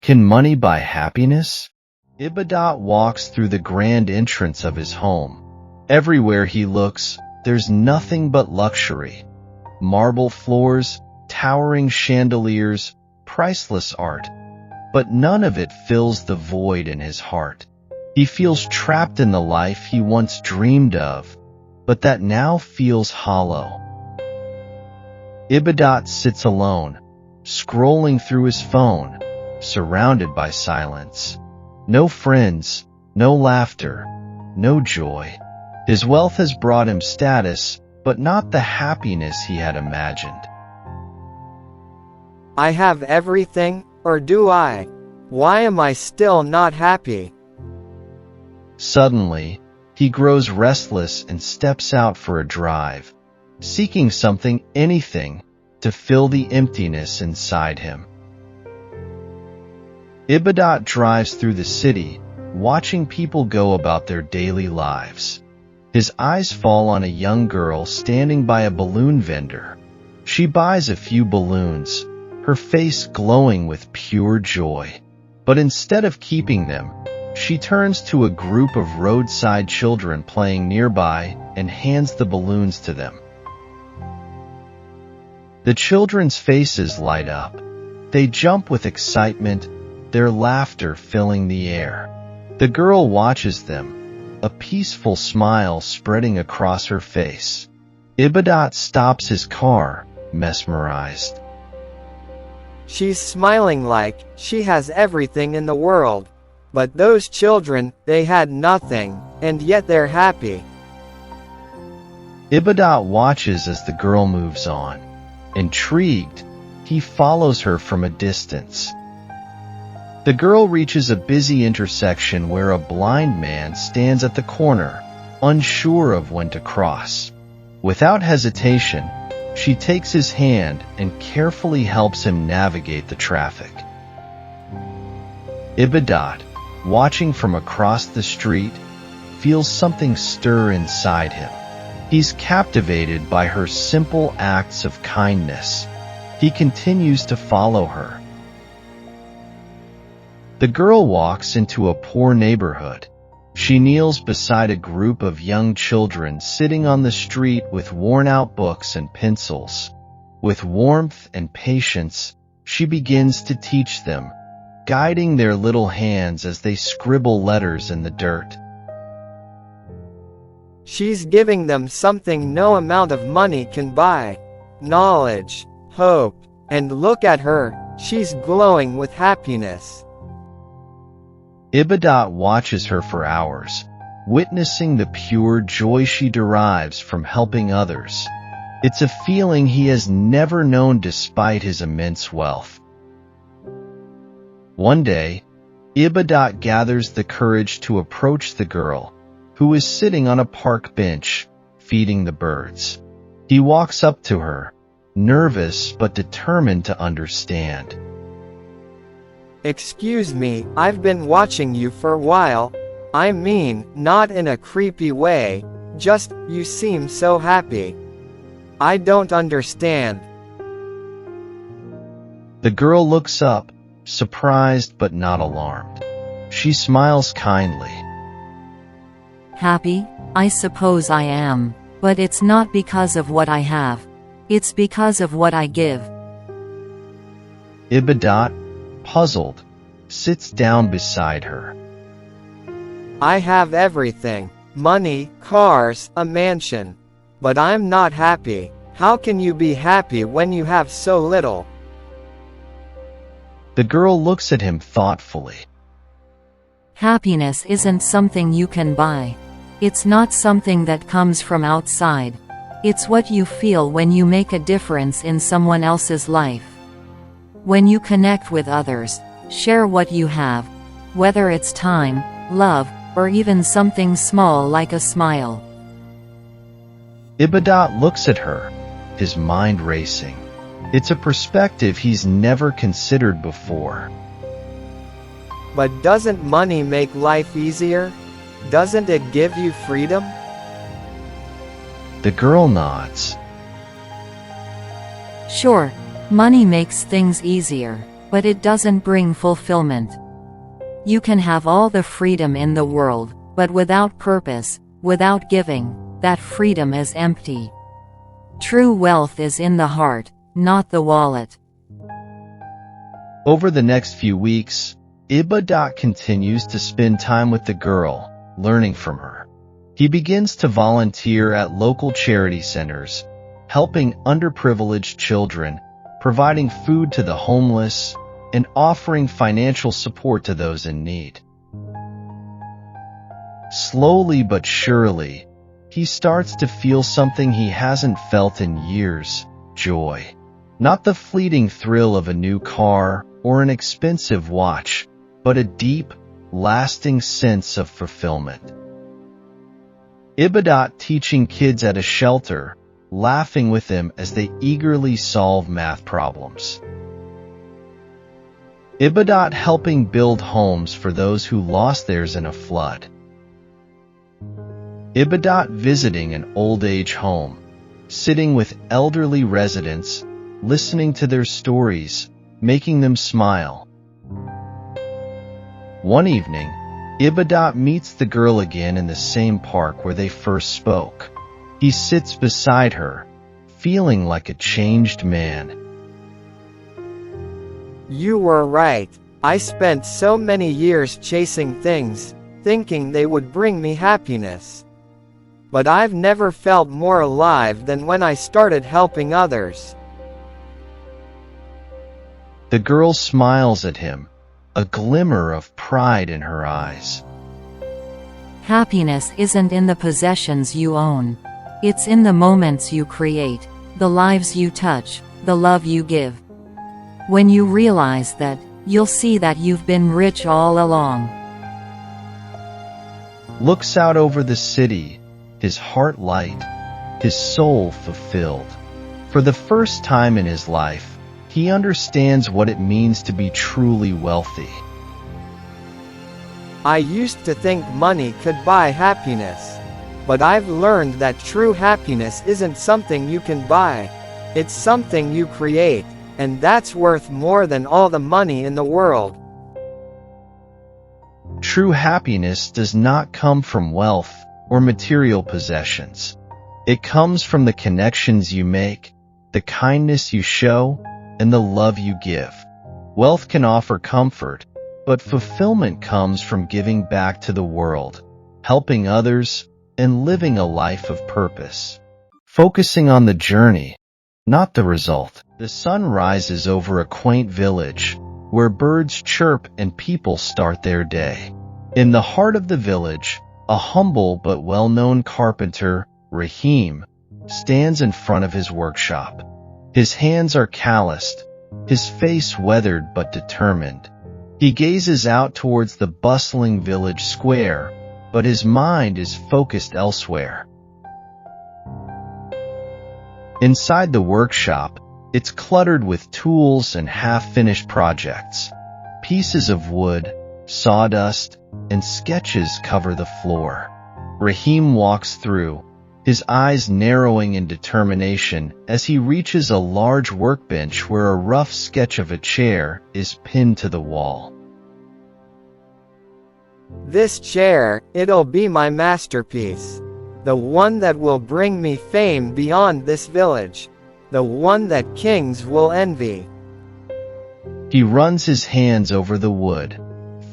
Can money buy happiness? Ibadat walks through the grand entrance of his home. Everywhere he looks, there's nothing but luxury. Marble floors, towering chandeliers, priceless art. But none of it fills the void in his heart. He feels trapped in the life he once dreamed of, but that now feels hollow. Ibadat sits alone, scrolling through his phone, surrounded by silence. No friends, no laughter, no joy. His wealth has brought him status, but not the happiness he had imagined. I have everything, or do I? Why am I still not happy? Suddenly, he grows restless and steps out for a drive, seeking something, anything, to fill the emptiness inside him. Ibadat drives through the city, watching people go about their daily lives. His eyes fall on a young girl standing by a balloon vendor. She buys a few balloons, her face glowing with pure joy. But instead of keeping them, she turns to a group of roadside children playing nearby and hands the balloons to them. The children's faces light up. They jump with excitement, their laughter filling the air. The girl watches them, a peaceful smile spreading across her face. Ibadat stops his car, mesmerized. She's smiling like she has everything in the world. But those children, they had nothing, and yet they're happy. Ibadat watches as the girl moves on. Intrigued, he follows her from a distance. The girl reaches a busy intersection where a blind man stands at the corner, unsure of when to cross. Without hesitation, she takes his hand and carefully helps him navigate the traffic. Ibadat, watching from across the street, feels something stir inside him. He's captivated by her simple acts of kindness. He continues to follow her. The girl walks into a poor neighborhood. She kneels beside a group of young children sitting on the street with worn-out books and pencils. With warmth and patience, she begins to teach them, guiding their little hands as they scribble letters in the dirt. She's giving them something no amount of money can buy. Knowledge, hope, and look at her, she's glowing with happiness. Ibadat watches her for hours, witnessing the pure joy she derives from helping others. It's a feeling he has never known despite his immense wealth. One day, Ibadat gathers the courage to approach the girl, who is sitting on a park bench, feeding the birds. He walks up to her, nervous but determined to understand. Excuse me, I've been watching you for a while. I mean, not in a creepy way, just, you seem so happy. I don't understand. The girl looks up, surprised but not alarmed. She smiles kindly. Happy? I suppose I am. But it's not because of what I have. It's because of what I give. Ibadat, puzzled, sits down beside her. I have everything. Money, cars, a mansion. But I'm not happy. How can you be happy when you have so little? The girl looks at him thoughtfully. Happiness isn't something you can buy. It's not something that comes from outside. It's what you feel when you make a difference in someone else's life. When you connect with others, share what you have, whether it's time, love, or even something small like a smile. Ibadat looks at her, his mind racing. It's a perspective he's never considered before. But doesn't money make life easier? Doesn't it give you freedom? The girl nods. Sure, money makes things easier. but it doesn't bring fulfillment. You can have all the freedom in the world, but without purpose, without giving, that freedom is empty. True wealth is in the heart, not the wallet. Over the next few weeks, Ibadat continues to spend time with the girl, learning from her. He begins to volunteer at local charity centers, helping underprivileged children, providing food to the homeless, and offering financial support to those in need. Slowly but surely, he starts to feel something he hasn't felt in years: joy. Not the fleeting thrill of a new car or an expensive watch, but a deep, lasting sense of fulfillment. Ibadat teaching kids at a shelter, laughing with them as they eagerly solve math problems. Ibadat helping build homes for those who lost theirs in a flood. Ibadat visiting an old age home, sitting with elderly residents, listening to their stories, making them smile. One evening, Ibadat meets the girl again in the same park where they first spoke. He sits beside her, feeling like a changed man. You were right. I spent so many years chasing things, thinking they would bring me happiness. But I've never felt more alive than when I started helping others. The girl smiles at him, a glimmer of pride in her eyes. Happiness isn't in the possessions you own. It's in the moments you create, the lives you touch, the love you give. When you realize that, you'll see that you've been rich all along. Looks out over the city, his heart light, his soul fulfilled. For the first time in his life, he understands what it means to be truly wealthy. I used to think money could buy happiness. But I've learned that true happiness isn't something you can buy. It's something you create, and that's worth more than all the money in the world. True happiness does not come from wealth or material possessions. It comes from the connections you make, the kindness you show, and the love you give. Wealth can offer comfort, but fulfillment comes from giving back to the world, helping others, and living a life of purpose. Focusing on the journey, not the result. The sun rises over a quaint village, where birds chirp and people start their day. In the heart of the village, a humble but well-known carpenter, Rahim, stands in front of his workshop. His hands are calloused, his face weathered but determined. He gazes out towards the bustling village square, but his mind is focused elsewhere. Inside the workshop, it's cluttered with tools and half-finished projects. Pieces of wood, sawdust, and sketches cover the floor. Rahim walks through, his eyes narrowing in determination as he reaches a large workbench where a rough sketch of a chair is pinned to the wall. This chair, it'll be my masterpiece. The one that will bring me fame beyond this village. The one that kings will envy. He runs his hands over the wood,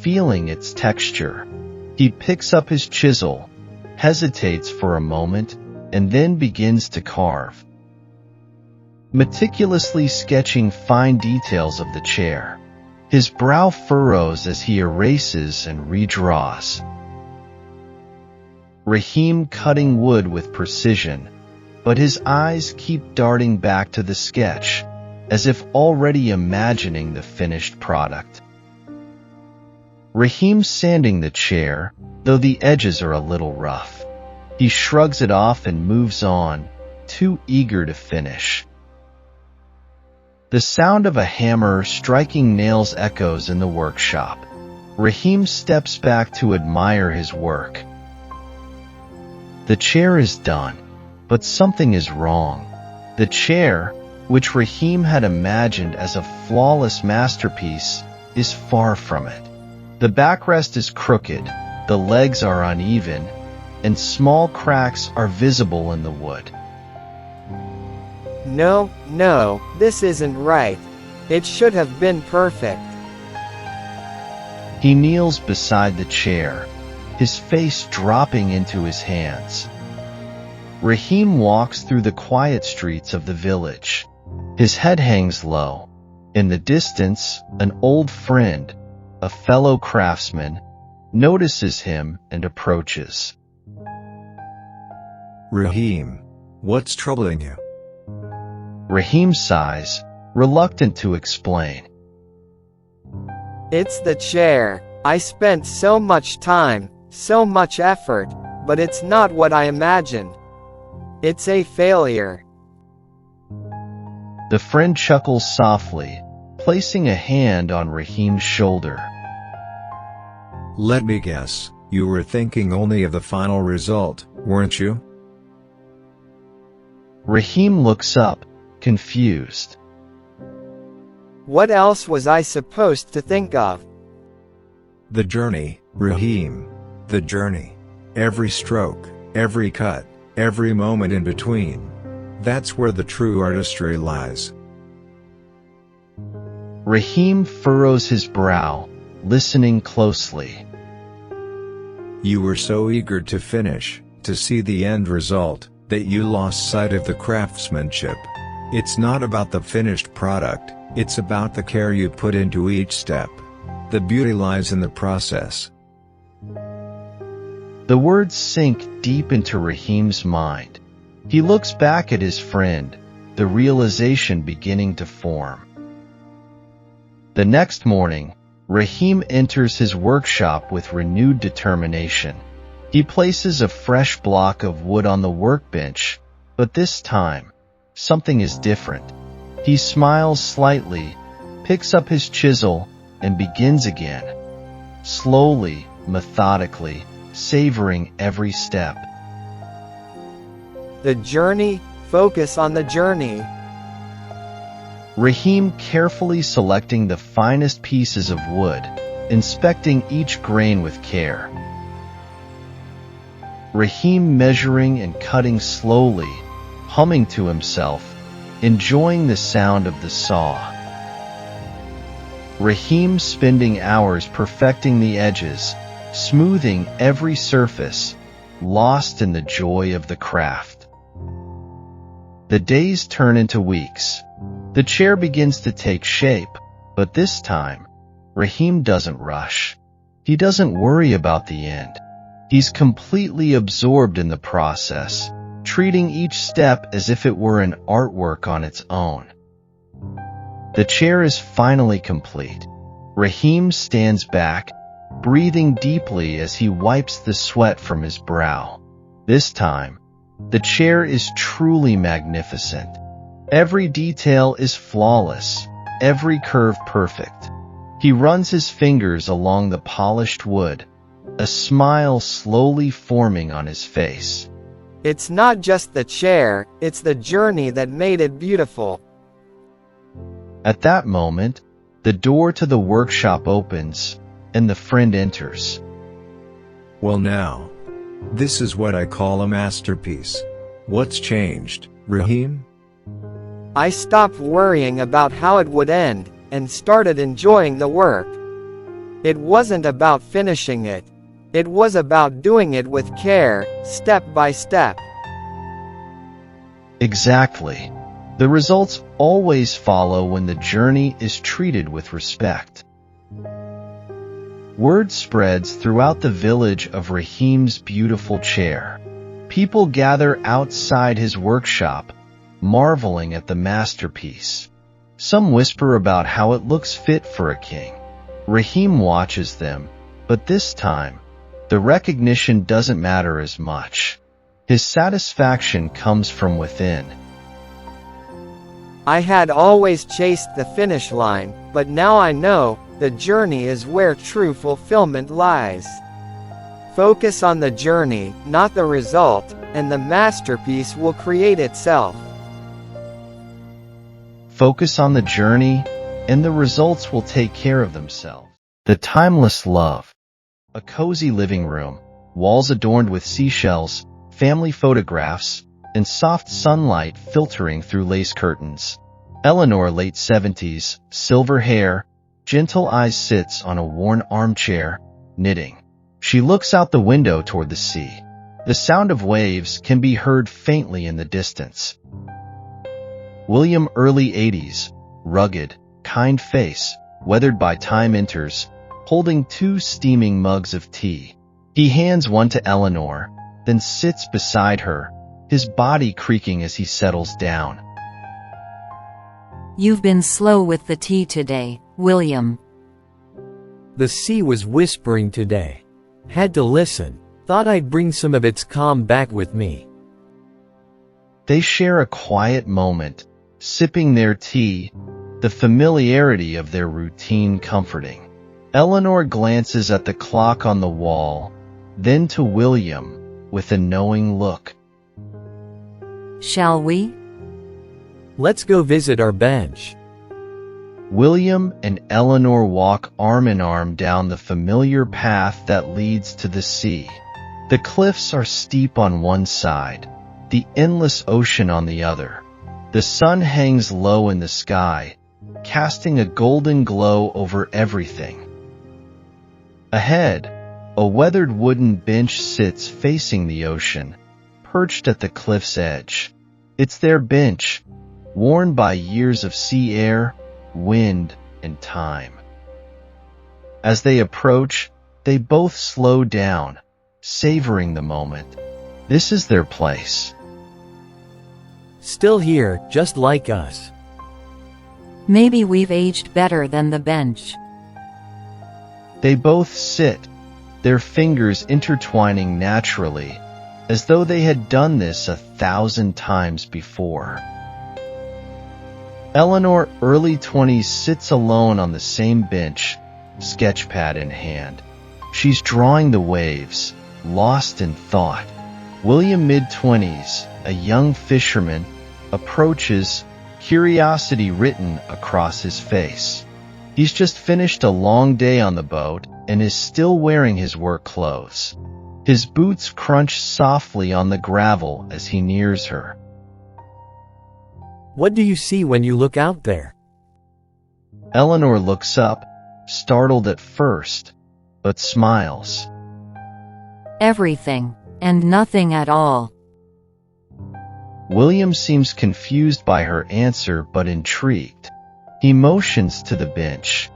feeling its texture. He picks up his chisel, hesitates for a moment, and then begins to carve. Meticulously sketching fine details of the chair. His brow furrows as he erases and redraws. Rahim cutting wood with precision, but his eyes keep darting back to the sketch, as if already imagining the finished product. Rahim sanding the chair, though the edges are a little rough. He shrugs it off and moves on, too eager to finish. The sound of a hammer striking nails echoes in the workshop. Rahim steps back to admire his work. The chair is done, but something is wrong. The chair, which Rahim had imagined as a flawless masterpiece, is far from it. The backrest is crooked, the legs are uneven, and small cracks are visible in the wood. No, no, this isn't right. It should have been perfect. He kneels beside the chair, his face dropping into his hands. Rahim walks through the quiet streets of the village. His head hangs low. In the distance, an old friend, a fellow craftsman, notices him and approaches. Rahim, what's troubling you? Rahim sighs, reluctant to explain. It's the chair. I spent so much time, so much effort, but it's not what I imagined. It's a failure. The friend chuckles softly, placing a hand on Rahim's shoulder. Let me guess, you were thinking only of the final result, weren't you? Rahim looks up, confused. What else was I supposed to think of? The journey, Rahim. The journey. Every stroke, every cut, every moment in between. That's where the true artistry lies. Rahim furrows his brow, listening closely. You were so eager to finish, to see the end result, that you lost sight of the craftsmanship. It's not about the finished product, it's about the care you put into each step. The beauty lies in the process. The words sink deep into Rahim's mind. He looks back at his friend, the realization beginning to form. The next morning, Rahim enters his workshop with renewed determination. He places a fresh block of wood on the workbench, but this time, something is different. He smiles slightly, picks up his chisel, and begins again. Slowly, methodically, savoring every step. The journey, focus on the journey. Rahim carefully selecting the finest pieces of wood, inspecting each grain with care. Rahim measuring and cutting slowly, humming to himself, enjoying the sound of the saw. Rahim spending hours perfecting the edges, smoothing every surface, lost in the joy of the craft. The days turn into weeks. The chair begins to take shape, but this time, Rahim doesn't rush. He doesn't worry about the end. He's completely absorbed in the process, treating each step as if it were an artwork on its own. The chair is finally complete. Rahim stands back, breathing deeply as he wipes the sweat from his brow. This time, the chair is truly magnificent. Every detail is flawless, every curve perfect. He runs his fingers along the polished wood, a smile slowly forming on his face. It's not just the chair, it's the journey that made it beautiful. At that moment, the door to the workshop opens, and the friend enters. Well now. This is what I call a masterpiece. What's changed, Rahim? I stopped worrying about how it would end, and started enjoying the work. It wasn't about finishing it. It was about doing it with care, step by step. Exactly. The results always follow when the journey is treated with respect. Word spreads throughout the village of Rahim's beautiful chair. People gather outside his workshop, marveling at the masterpiece. Some whisper about how it looks fit for a king. Rahim watches them, but this time, the recognition doesn't matter as much. His satisfaction comes from within. I had always chased the finish line, but now I know, the journey is where true fulfillment lies. Focus on the journey, not the result, and the masterpiece will create itself. Focus on the journey, and the results will take care of themselves. The timeless love. A cozy living room, walls adorned with seashells, family photographs, and soft sunlight filtering through lace curtains. Eleanor, late 70s, silver hair, gentle eyes, sits on a worn armchair, knitting. She looks out the window toward the sea. The sound of waves can be heard faintly in the distance. William, early 80s, rugged, kind face, weathered by time, enters, holding 2 steaming mugs of tea. He hands one to Eleanor, then sits beside her, his body creaking as he settles down. You've been slow with the tea today, William. The sea was whispering today. Had to listen. Thought I'd bring some of its calm back with me. They share a quiet moment, sipping their tea, the familiarity of their routine comforting. Eleanor glances at the clock on the wall, then to William, with a knowing look. Shall we? Let's go visit our bench. William and Eleanor walk arm in arm down the familiar path that leads to the sea. The cliffs are steep on one side, the endless ocean on the other. The sun hangs low in the sky, casting a golden glow over everything. Ahead, a weathered wooden bench sits facing the ocean, perched at the cliff's edge. It's their bench, worn by years of sea air, wind, and time. As they approach, they both slow down, savoring the moment. This is their place. Still here, just like us. Maybe we've aged better than the bench. They both sit, their fingers intertwining naturally, as though they had done this 1,000 times before. Eleanor, early 20s, sits alone on the same bench, sketchpad in hand. She's drawing the waves, lost in thought. William, mid-20s, a young fisherman, approaches, curiosity written across his face. He's just finished a long day on the boat and is still wearing his work clothes. His boots crunch softly on the gravel as he nears her. What do you see when you look out there? Eleanor looks up, startled at first, but smiles. Everything, and nothing at all. William seems confused by her answer but intrigued. He motions to the bench.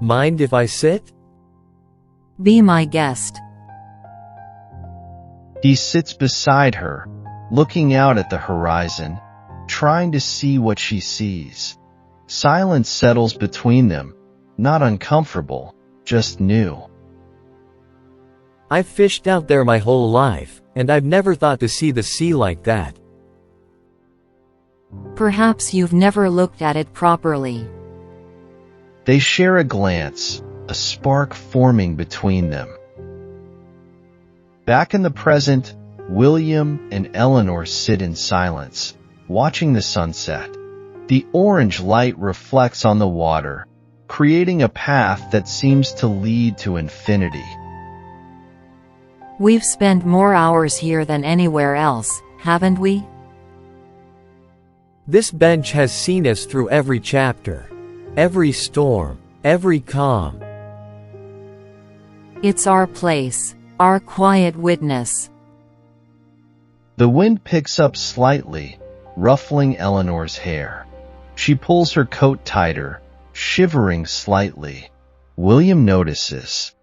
Mind if I sit? Be my guest. He sits beside her, looking out at the horizon, trying to see what she sees. Silence settles between them, not uncomfortable, just new. I've fished out there my whole life, and I've never thought to see the sea like that. Perhaps you've never looked at it properly. They share a glance, a spark forming between them. Back in the present, William and Eleanor sit in silence, watching the sunset. The orange light reflects on the water, creating a path that seems to lead to infinity. We've spent more hours here than anywhere else, haven't we? This bench has seen us through every chapter, every storm, every calm. It's our place, our quiet witness. The wind picks up slightly, ruffling Eleanor's hair. She pulls her coat tighter, shivering slightly. William notices.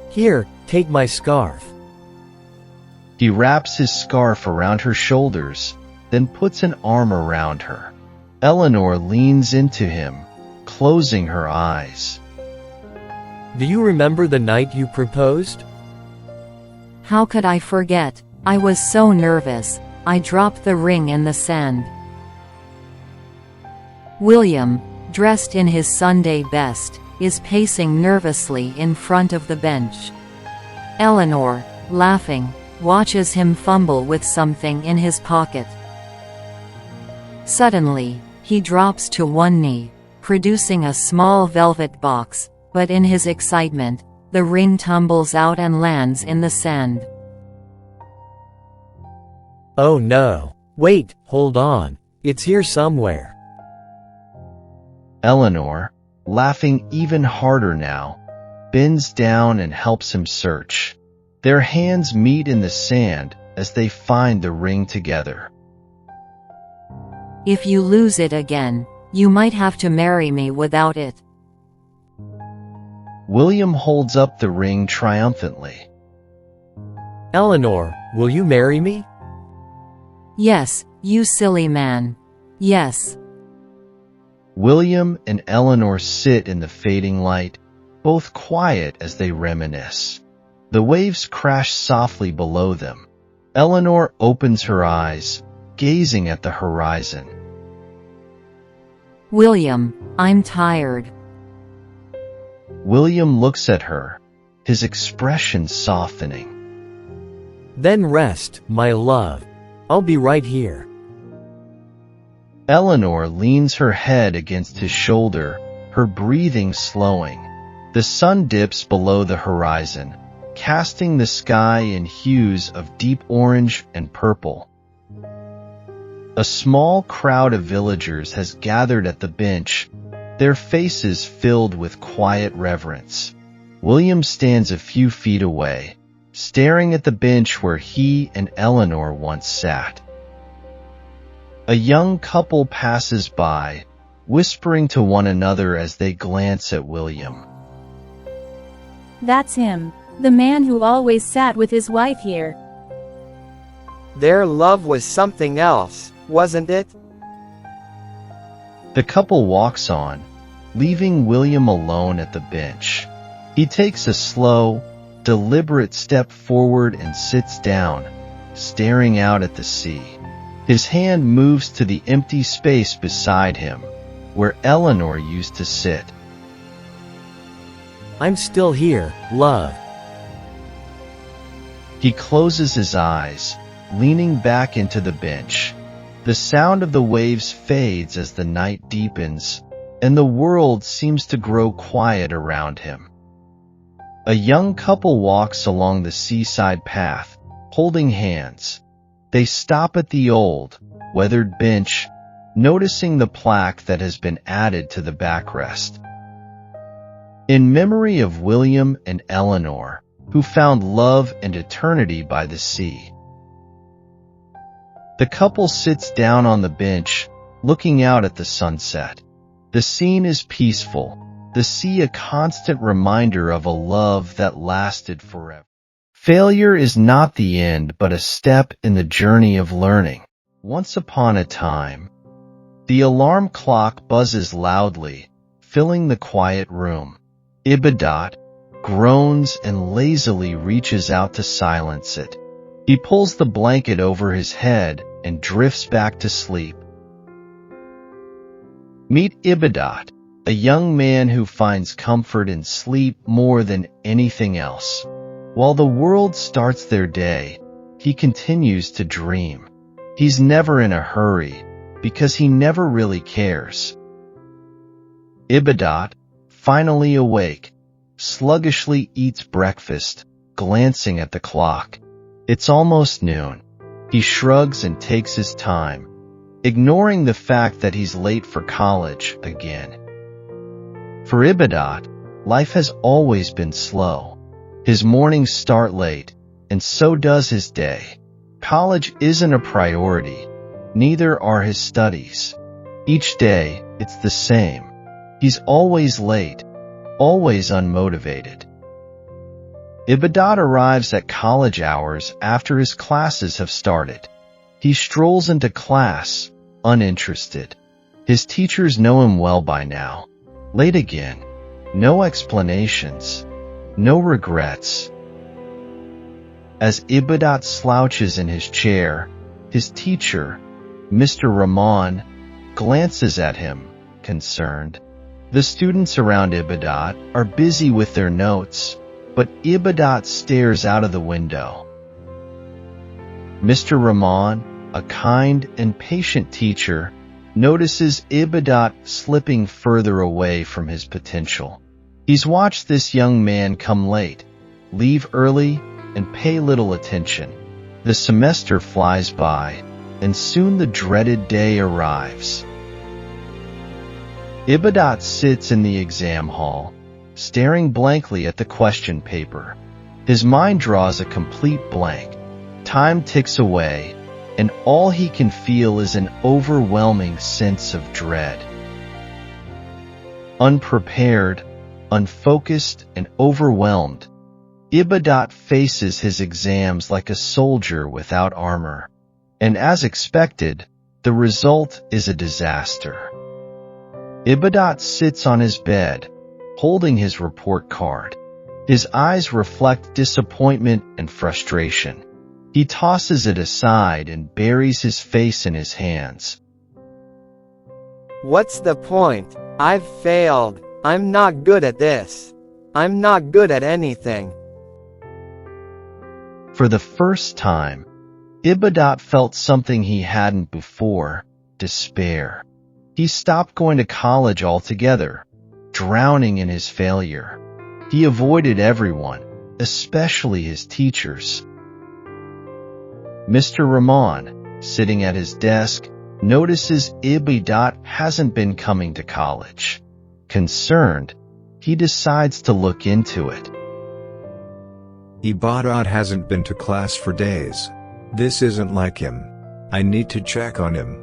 Here, take my scarf. He wraps his scarf around her shoulders, then puts an arm around her. Eleanor leans into him, closing her eyes. Do you remember the night you proposed? How could I forget? I was so nervous, I dropped the ring in the sand. William, dressed in his Sunday best, is pacing nervously in front of the bench. Eleanor, laughing, watches him fumble with something in his pocket. Suddenly, he drops to one knee, producing a small velvet box, but in his excitement, the ring tumbles out and lands in the sand. Oh no. Wait, hold on. It's here somewhere. Eleanor, laughing even harder now, bends down and helps him search. Their hands meet in the sand as they find the ring together. If you lose it again, you might have to marry me without it. William holds up the ring triumphantly. Eleanor, will you marry me? Yes, you silly man. Yes. William and Eleanor sit in the fading light, both quiet as they reminisce. The waves crash softly below them. Eleanor opens her eyes, gazing at the horizon. William, I'm tired. William looks at her, his expression softening. Then rest, my love. I'll be right here. Eleanor leans her head against his shoulder, her breathing slowing. The sun dips below the horizon, casting the sky in hues of deep orange and purple. A small crowd of villagers has gathered at the bench, their faces filled with quiet reverence. William stands a few feet away, staring at the bench where he and Eleanor once sat. A young couple passes by, whispering to one another as they glance at William. That's him. The man who always sat with his wife here. Their love was something else, wasn't it? The couple walks on, leaving William alone at the bench. He takes a slow, deliberate step forward and sits down, staring out at the sea. His hand moves to the empty space beside him, where Eleanor used to sit. I'm still here, love. He closes his eyes, leaning back into the bench. The sound of the waves fades as the night deepens, and the world seems to grow quiet around him. A young couple walks along the seaside path, holding hands. They stop at the old, weathered bench, noticing the plaque that has been added to the backrest. In memory of William and Eleanor, who found love and eternity by the sea. The couple sits down on the bench, looking out at the sunset. The scene is peaceful, the sea a constant reminder of a love that lasted forever. Failure is not the end, but a step in the journey of learning. Once upon a time, the alarm clock buzzes loudly, filling the quiet room. Ibadat groans and lazily reaches out to silence it. He pulls the blanket over his head and drifts back to sleep. Meet Ibadat, a young man who finds comfort in sleep more than anything else. While the world starts their day, he continues to dream. He's never in a hurry, because he never really cares. Ibadat, finally awake, sluggishly eats breakfast, glancing at the clock. It's almost noon. He shrugs and takes his time, ignoring the fact that he's late for college again. For Ibadat, life has always been slow. His mornings start late, and so does his day. College isn't a priority, neither are his studies. Each day, it's the same. He's always late, always unmotivated. Ibadat arrives at college hours after his classes have started. He strolls into class, uninterested. His teachers know him well by now. Late again. No explanations. No regrets. As Ibadat slouches in his chair, his teacher, Mr. Rahman, glances at him, concerned. The students around Ibadat are busy with their notes, but Ibadat stares out of the window. Mr. Rahman, a kind and patient teacher, notices Ibadat slipping further away from his potential. He's watched this young man come late, leave early, and pay little attention. The semester flies by, and soon the dreaded day arrives. Ibadat sits in the exam hall, staring blankly at the question paper. His mind draws a complete blank. Time ticks away, and all he can feel is an overwhelming sense of dread. Unprepared, unfocused, and overwhelmed, Ibadat faces his exams like a soldier without armor. And as expected, the result is a disaster. Ibadat sits on his bed, holding his report card. His eyes reflect disappointment and frustration. He tosses it aside and buries his face in his hands. What's the point? I've failed. I'm not good at this. I'm not good at anything. For the first time, Ibadat felt something he hadn't before: despair. He stopped going to college altogether, drowning in his failure. He avoided everyone, especially his teachers. Mr. Rahman, sitting at his desk, notices Ibadat hasn't been coming to college. Concerned, he decides to look into it. Ibadat hasn't been to class for days. This isn't like him. I need to check on him.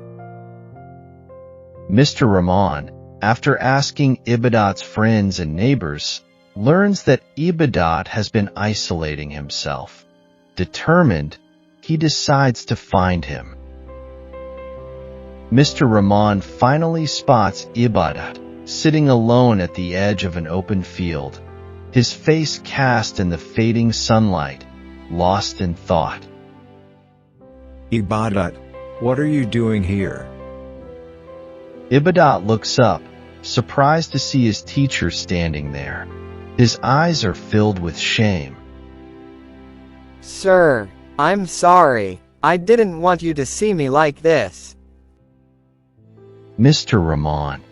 Mr. Rahman, after asking Ibadat's friends and neighbors, learns that Ibadat has been isolating himself. Determined, he decides to find him. Mr. Rahman finally spots Ibadat, sitting alone at the edge of an open field, his face cast in the fading sunlight, lost in thought. Ibadat, what are you doing here? Ibadat looks up, surprised to see his teacher standing there. His eyes are filled with shame. Sir, I'm sorry. I didn't want you to see me like this. Mr. Rahman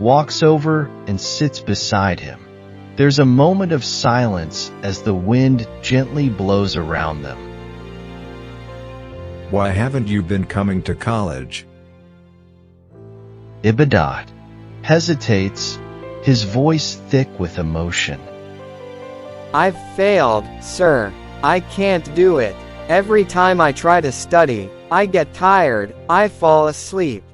walks over and sits beside him. There's a moment of silence as the wind gently blows around them. Why haven't you been coming to college? Ibadat hesitates, his voice thick with emotion. I've failed, sir. I can't do it. Every time I try to study, I get tired, I fall asleep.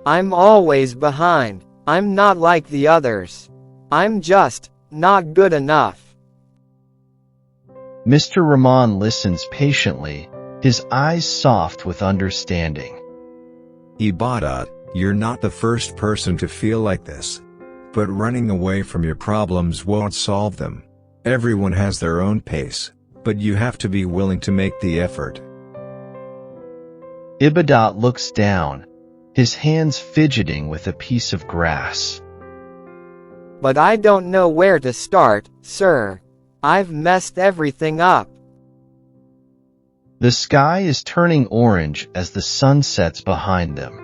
I'm always behind. I'm not like the others. I'm just not good enough. Mr. Rahman listens patiently, his eyes soft with understanding. Ibadat, you're not the first person to feel like this. But running away from your problems won't solve them. Everyone has their own pace, but you have to be willing to make the effort. Ibadat looks down, his hands fidgeting with a piece of grass. But I don't know where to start, sir. I've messed everything up. The sky is turning orange as the sun sets behind them.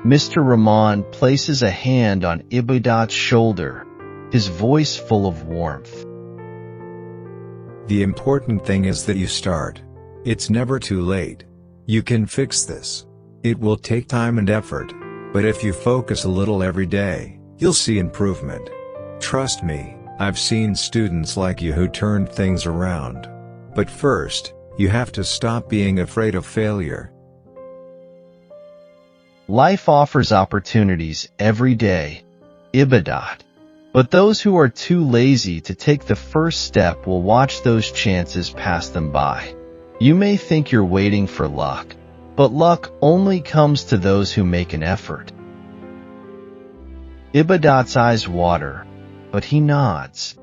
Mr. Rahman places a hand on Ibadat's shoulder, his voice full of warmth. The important thing is that you start. It's never too late. You can fix this. It will take time and effort, but if you focus a little every day, you'll see improvement. Trust me, I've seen students like you who turned things around. But first, you have to stop being afraid of failure. Life offers opportunities every day, Ibadat. But those who are too lazy to take the first step will watch those chances pass them by. You may think you're waiting for luck, but luck only comes to those who make an effort. Ibadat's eyes water, but he nods.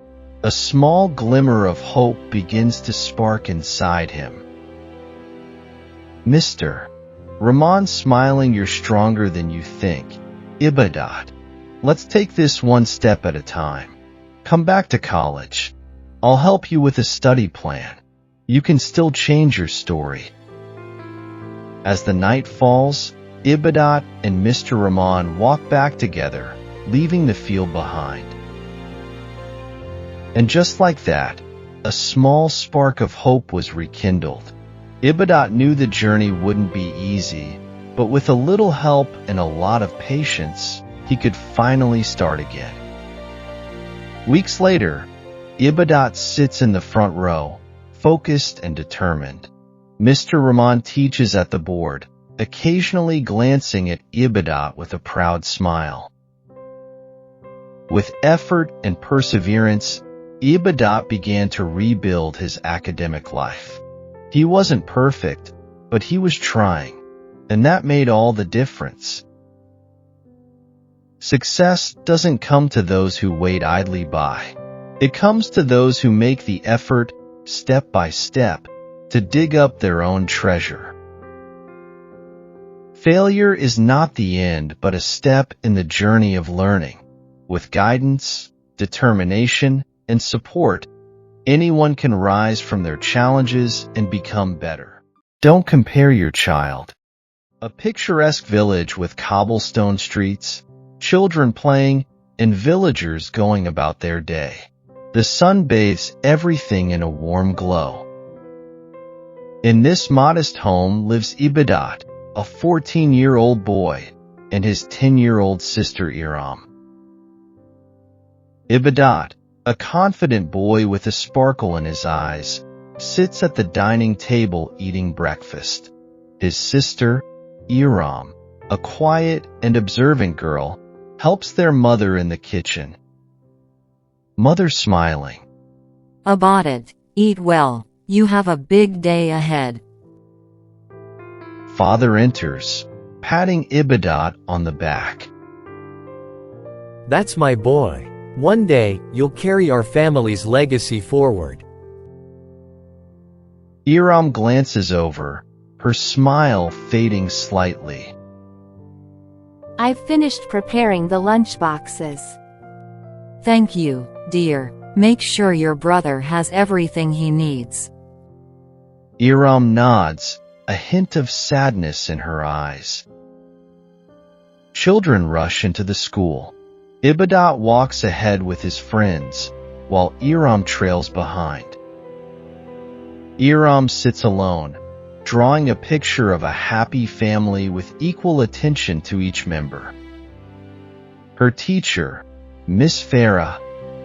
A small glimmer of hope begins to spark inside him. Mr. Rahman smiling, you're stronger than you think. Ibadat, let's take this one step at a time. Come back to college. I'll help you with a study plan. You can still change your story. As the night falls, Ibadat and Mr. Rahman walk back together, leaving the field behind. And just like that, a small spark of hope was rekindled. Ibadat knew the journey wouldn't be easy, but with a little help and a lot of patience, he could finally start again. Weeks later, Ibadat sits in the front row, focused and determined. Mr. Rahman teaches at the board, occasionally glancing at Ibadat with a proud smile. With effort and perseverance, Ibadat began to rebuild his academic life. He wasn't perfect, but he was trying, and that made all the difference. Success doesn't come to those who wait idly by. It comes to those who make the effort, step by step, to dig up their own treasure. Failure is not the end, but a step in the journey of learning. With guidance, determination, and support, anyone can rise from their challenges and become better. Don't compare your child. A picturesque village with cobblestone streets, children playing, and villagers going about their day. The sun bathes everything in a warm glow. In this modest home lives Ibadat, a 14-year-old boy, and his 10-year-old sister Iram. Ibadat, a confident boy with a sparkle in his eyes, sits at the dining table eating breakfast. His sister, Iram, a quiet and observant girl, helps their mother in the kitchen. Mother smiling. Ibadat, eat well, you have a big day ahead. Father enters, patting Ibadat on the back. That's my boy. One day, you'll carry our family's legacy forward. Iram glances over, her smile fading slightly. I've finished preparing the lunchboxes. Thank you, dear. Make sure your brother has everything he needs. Iram nods, a hint of sadness in her eyes. Children rush into the school. Ibadat walks ahead with his friends, while Iram trails behind. Iram sits alone, drawing a picture of a happy family with equal attention to each member. Her teacher, Miss Farah,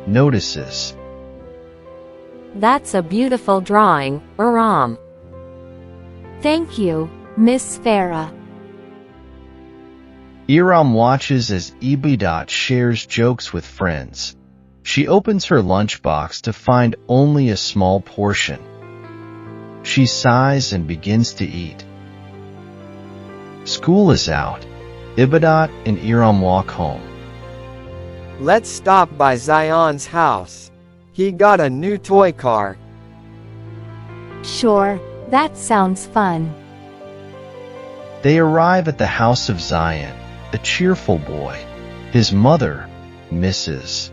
notices. That's a beautiful drawing, Iram. Thank you, Miss Farah. Iram watches as Ibadat shares jokes with friends. She opens her lunchbox to find only a small portion. She sighs and begins to eat. School is out. Ibadat and Iram walk home. Let's stop by Zion's house. He got a new toy car. Sure, that sounds fun. They arrive at the house of Zion, a cheerful boy. His mother, Mrs.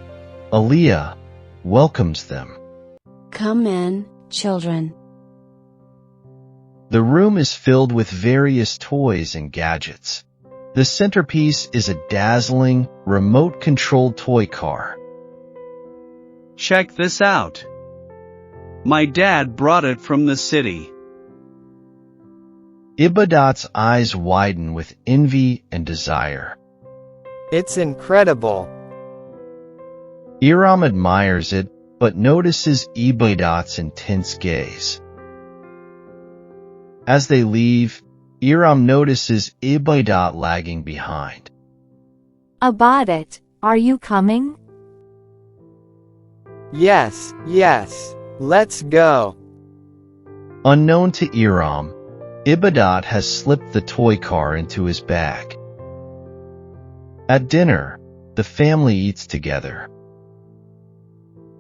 Aliyah, welcomes them. Come in, children. The room is filled with various toys and gadgets. The centerpiece is a dazzling, remote-controlled toy car. Check this out. My dad brought it from the city. Ibadat's eyes widen with envy and desire. It's incredible. Iram admires it, but notices Ibadat's intense gaze. As they leave, Iram notices Ibadat lagging behind. Ibadat, are you coming? Yes, let's go. Unknown to Iram, Ibadat has slipped the toy car into his bag. At dinner, the family eats together.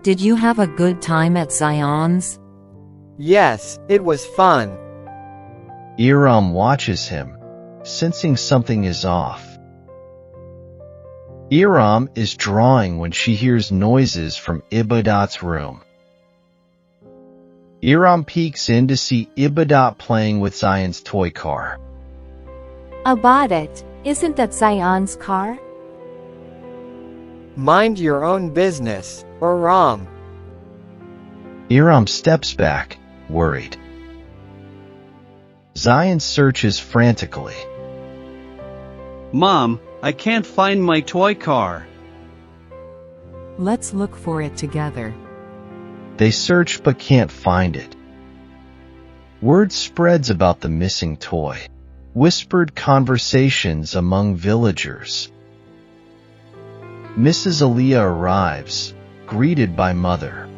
Did you have a good time at Zion's? Yes, it was fun. Iram watches him, sensing something is off. Iram is drawing when she hears noises from Ibadat's room. Iram peeks in to see Ibadat playing with Zion's toy car. Ibadat, isn't that Zion's car? Mind your own business, Aram. Iram steps back, worried. Zion searches frantically. Mom, I can't find my toy car. Let's look for it together. They search but can't find it. Word spreads about the missing toy. Whispered conversations among villagers. Mrs. Aliyah arrives, greeted by Mother.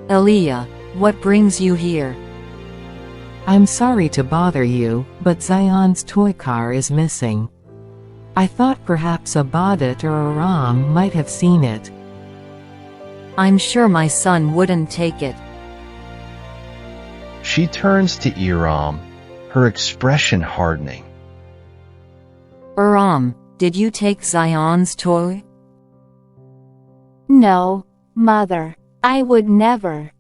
Aliyah, what brings you here? I'm sorry to bother you, but Zion's toy car is missing. I thought perhaps Ibadat or Aram might have seen it. I'm sure my son wouldn't take it. She turns to Iram, her expression hardening. Aram, did you take Zion's toy? No, Mother. I would never.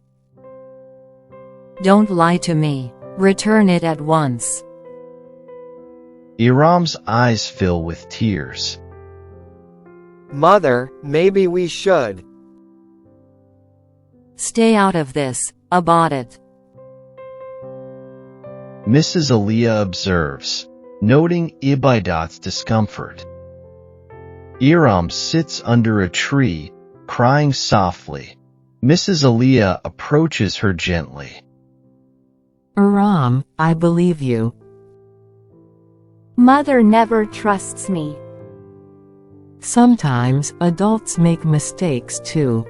Don't lie to me. Return it at once. Iram's eyes fill with tears. Mother, maybe we should. Stay out of this, Ibadat. Mrs. Aliyah observes, noting Ibadat's discomfort. Iram sits under a tree, crying softly. Mrs. Aliyah approaches her gently. Aram, I believe you. Mother never trusts me. Sometimes adults make mistakes too.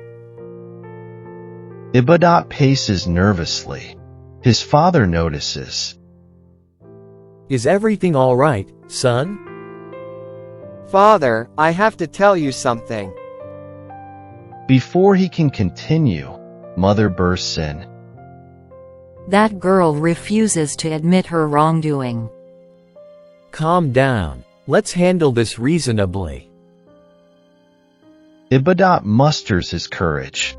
Ibadat paces nervously. His father notices. Is everything all right, son? Father, I have to tell you something. Before he can continue, Mother bursts in. That girl refuses to admit her wrongdoing. Calm down. Let's handle this reasonably. Ibadat musters his courage.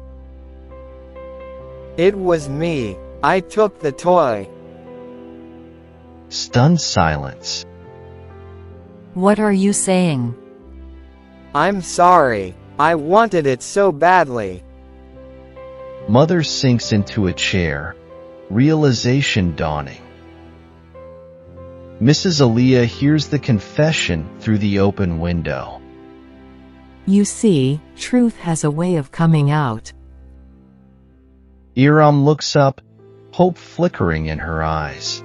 It was me. I took the toy. Stunned silence. What are you saying? I'm sorry. I wanted it so badly. Mother sinks into a chair, realization dawning. Mrs. Aliyah hears the confession through the open window. You see, truth has a way of coming out. Iram looks up, hope flickering in her eyes.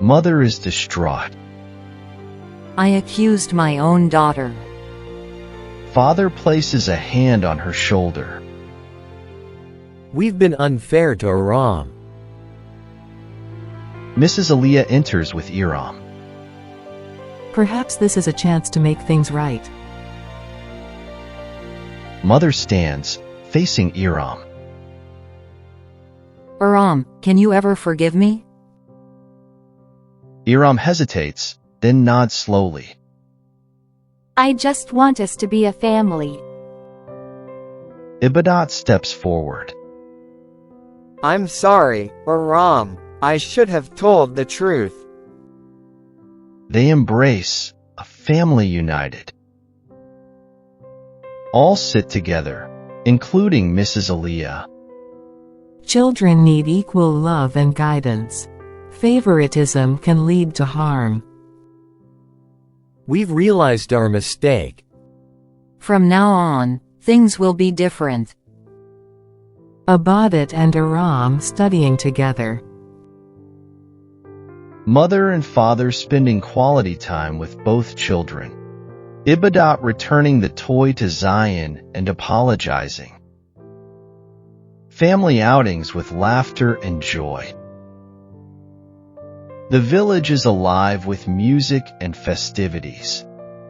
Mother is distraught. I accused my own daughter. Father places a hand on her shoulder. We've been unfair to Aram. Mrs. Aliyah enters with Iram. Perhaps this is a chance to make things right. Mother stands, facing Iram. Aram, can you ever forgive me? Iram hesitates, then nods slowly. I just want us to be a family. Ibadat steps forward. I'm sorry, Aram. I should have told the truth. They embrace, a family united. All sit together, including Mrs. Aliyah. Children need equal love and guidance. Favoritism can lead to harm. We've realized our mistake. From now on, things will be different. Ibadat and Aram studying together. Mother and father spending quality time with both children. Ibadat returning the toy to Zion and apologizing. Family outings with laughter and joy. The village is alive with music and festivities.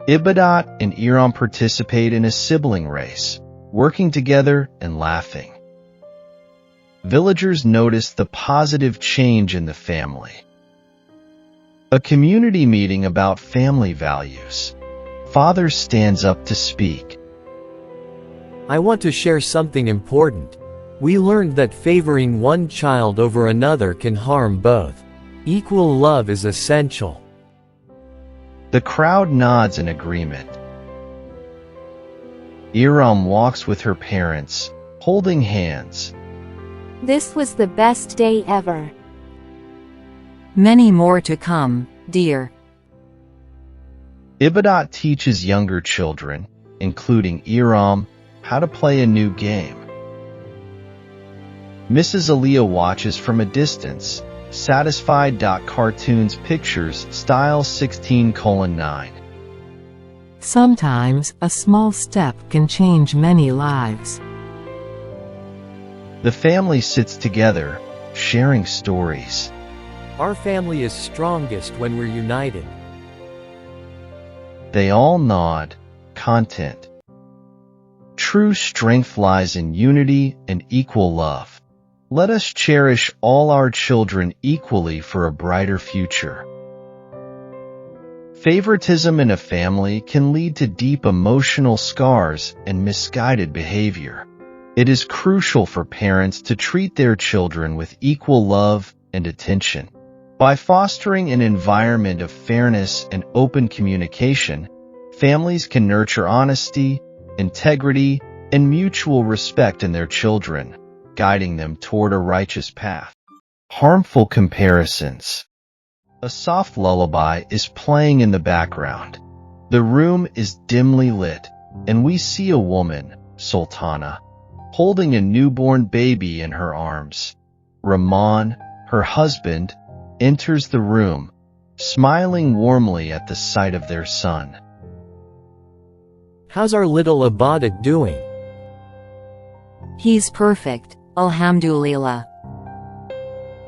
Ibadat and Iram participate in a sibling race, working together and laughing. Villagers notice the positive change in the family. A community meeting about family values. Father stands up to speak. I want to share something important. We learned that favoring one child over another can harm both. Equal love is essential. The crowd nods in agreement. Iram walks with her parents, holding hands. This was the best day ever. Many more to come, dear. Ibadat teaches younger children, including Iram, how to play a new game. Mrs. Aliyah watches from a distance, satisfied. Cartoons pictures style 16:9. Sometimes, a small step can change many lives. The family sits together, sharing stories. Our family is strongest when we're united. They all nod. Content. True strength lies in unity and equal love. Let us cherish all our children equally for a brighter future. Favoritism in a family can lead to deep emotional scars and misguided behavior. It is crucial for parents to treat their children with equal love and attention. By fostering an environment of fairness and open communication, families can nurture honesty, integrity, and mutual respect in their children, guiding them toward a righteous path. Harmful comparisons. A soft lullaby is playing in the background. The room is dimly lit, and we see a woman, Sultana, holding a newborn baby in her arms. Rahman, her husband, enters the room, smiling warmly at the sight of their son. How's our little Ibadat doing? He's perfect, alhamdulillah.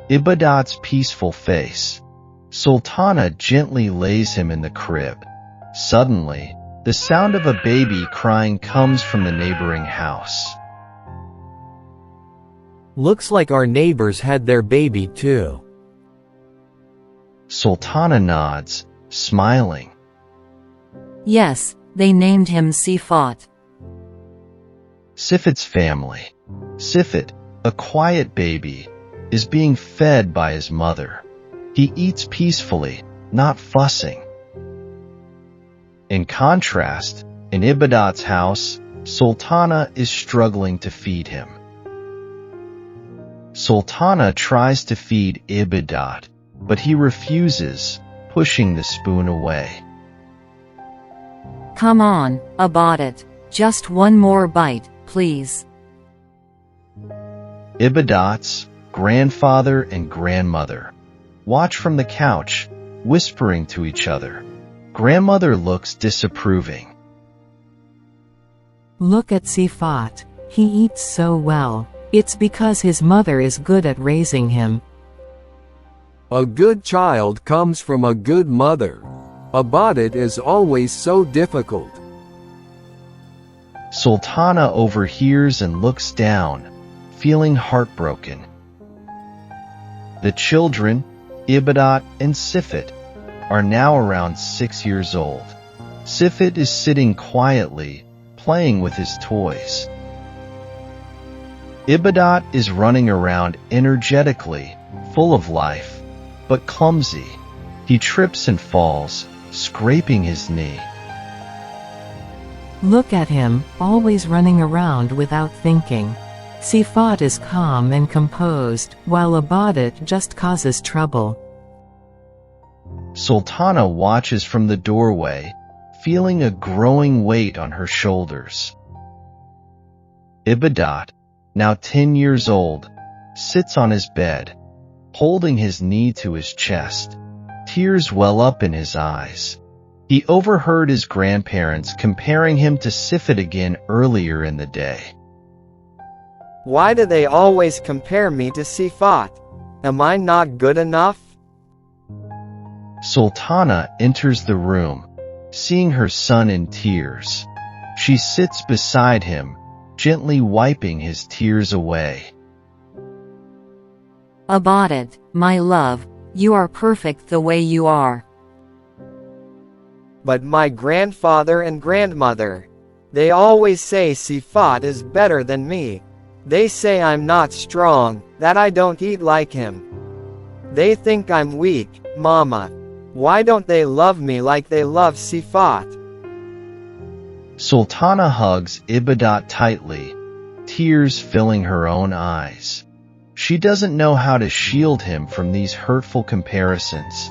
Ibadat's peaceful face. Sultana gently lays him in the crib. Suddenly, the sound of a baby crying comes from the neighboring house. Looks like our neighbors had their baby too. Sultana nods, smiling. Yes, they named him Sifat. Sifat's family. Sifat, a quiet baby, is being fed by his mother. He eats peacefully, not fussing. In contrast, in Ibadat's house, Sultana is struggling to feed him. Sultana tries to feed Ibadat, but he refuses, pushing the spoon away. Come on, Ibadat, just one more bite, please. Ibadat's grandfather and grandmother watch from the couch, whispering to each other. Grandmother looks disapproving. Look at Sifat. He eats so well. It's because his mother is good at raising him. A good child comes from a good mother. Ibadat is always so difficult. Sultana overhears and looks down, feeling heartbroken. The children, Ibadat and Sifat, are now around 6 years old. Sifat is sitting quietly, playing with his toys. Ibadat is running around energetically, full of life, but clumsy. He trips and falls, scraping his knee. Look at him, always running around without thinking. Sifat is calm and composed, while Ibadat just causes trouble. Sultana watches from the doorway, feeling a growing weight on her shoulders. Ibadat, now 10 years old, sits on his bed, holding his knee to his chest. Tears well up in his eyes. He overheard his grandparents comparing him to Sifat again earlier in the day. Why do they always compare me to Sifat? Am I not good enough? Sultana enters the room, seeing her son in tears. She sits beside him, gently wiping his tears away. Ibadat, my love, you are perfect the way you are. But my grandfather and grandmother, they always say Sifat is better than me. They say I'm not strong, that I don't eat like him. They think I'm weak, Mama. Why don't they love me like they love Sifat? Sultana hugs Ibadat tightly, tears filling her own eyes. She doesn't know how to shield him from these hurtful comparisons.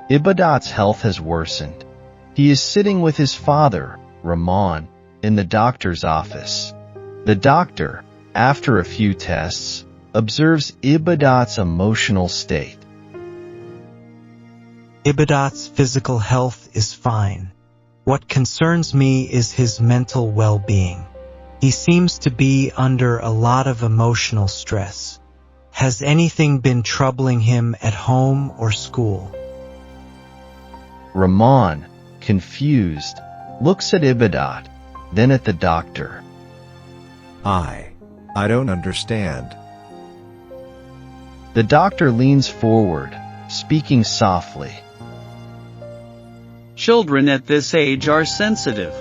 Ibadat's health has worsened. He is sitting with his father, Rahman, in the doctor's office. The doctor, after a few tests, observes Ibadat's emotional state. Ibadat's physical health is fine. What concerns me is his mental well-being. He seems to be under a lot of emotional stress. Has anything been troubling him at home or school? Rahman, confused, looks at Ibadat, then at the doctor. I don't understand. The doctor leans forward, speaking softly. Children at this age are sensitive.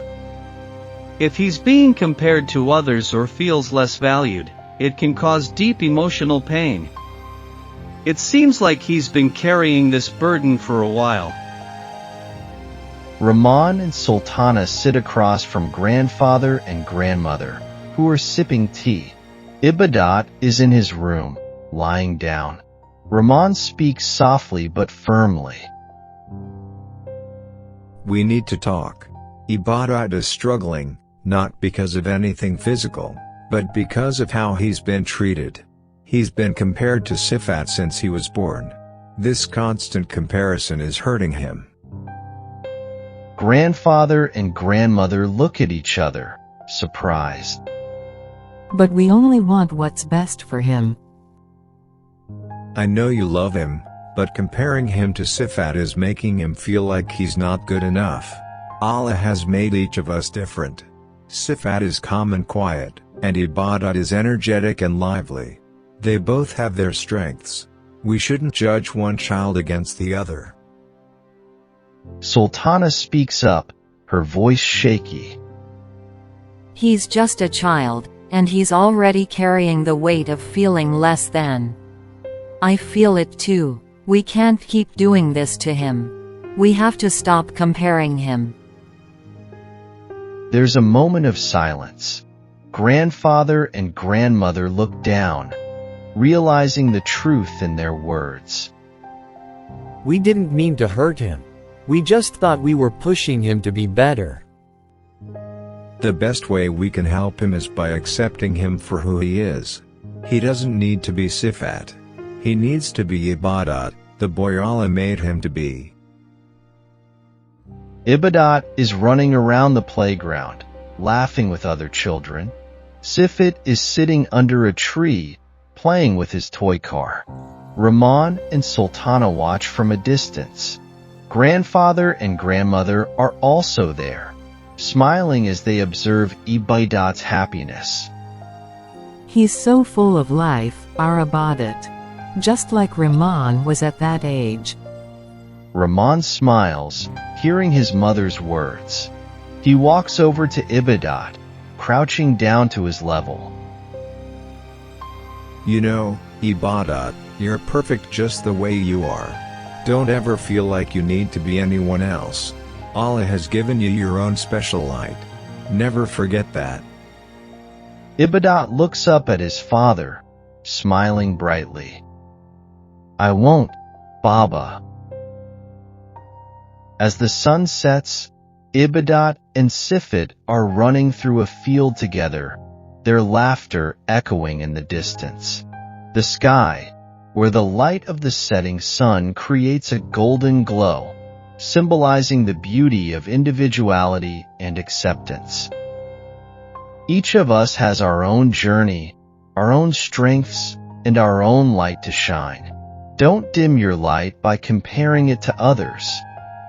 If he's being compared to others or feels less valued, it can cause deep emotional pain. It seems like he's been carrying this burden for a while. Rahman and Sultana sit across from grandfather and grandmother, who are sipping tea. Ibadat is in his room, lying down. Rahman speaks softly but firmly. We need to talk. Ibadat is struggling, not because of anything physical, but because of how he's been treated. He's been compared to Sifat since he was born. This constant comparison is hurting him. Grandfather and grandmother look at each other, surprised. But we only want what's best for him. I know you love him, but comparing him to Sifat is making him feel like he's not good enough. Allah has made each of us different. Sifat is calm and quiet, and Ibadat is energetic and lively. They both have their strengths. We shouldn't judge one child against the other. Sultana speaks up, her voice shaky. He's just a child, and he's already carrying the weight of feeling less than. I feel it too. We can't keep doing this to him. We have to stop comparing him. There's a moment of silence. Grandfather and grandmother look down, realizing the truth in their words. We didn't mean to hurt him. We just thought we were pushing him to be better. The best way we can help him is by accepting him for who he is. He doesn't need to be Sifat. He needs to be Ibadat, the boy Allah made him to be. Ibadat is running around the playground, laughing with other children. Sifat is sitting under a tree, playing with his toy car. Rahman and Sultana watch from a distance. Grandfather and grandmother are also there, smiling as they observe Ibadat's happiness. He's so full of life, our Ibadat. Just like Rahman was at that age. Rahman smiles, hearing his mother's words. He walks over to Ibadat, crouching down to his level. You know, Ibadat, you're perfect just the way you are. Don't ever feel like you need to be anyone else. Allah has given you your own special light. Never forget that. Ibadat looks up at his father, smiling brightly. I won't, Baba. As the sun sets, Ibadat and Sifat are running through a field together, their laughter echoing in the distance. The sky, where the light of the setting sun creates a golden glow, symbolizing the beauty of individuality and acceptance. Each of us has our own journey, our own strengths, and our own light to shine. Don't dim your light by comparing it to others.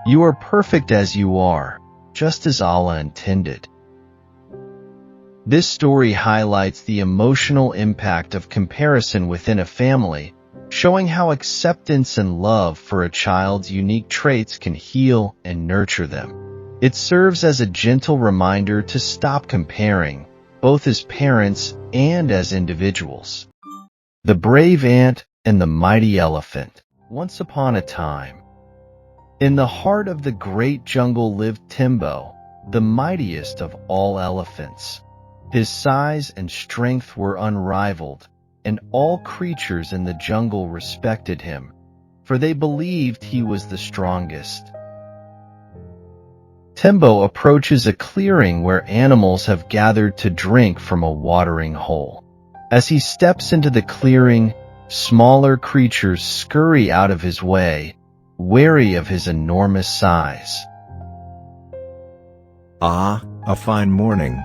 You are perfect as you are, just as Allah intended. This story highlights the emotional impact of comparison within a family, showing how acceptance and love for a child's unique traits can heal and nurture them. It serves as a gentle reminder to stop comparing, both as parents and as individuals. The Brave Ant and the Mighty Elephant. Once upon a time, In the heart of the great jungle lived Timbo, the mightiest of all elephants. His size and strength were unrivaled, and all creatures in the jungle respected him, for they believed he was the strongest. Timbo approaches a clearing where animals have gathered to drink from a watering hole. As he steps into the clearing, smaller creatures scurry out of his way, wary of his enormous size. Ah, a fine morning.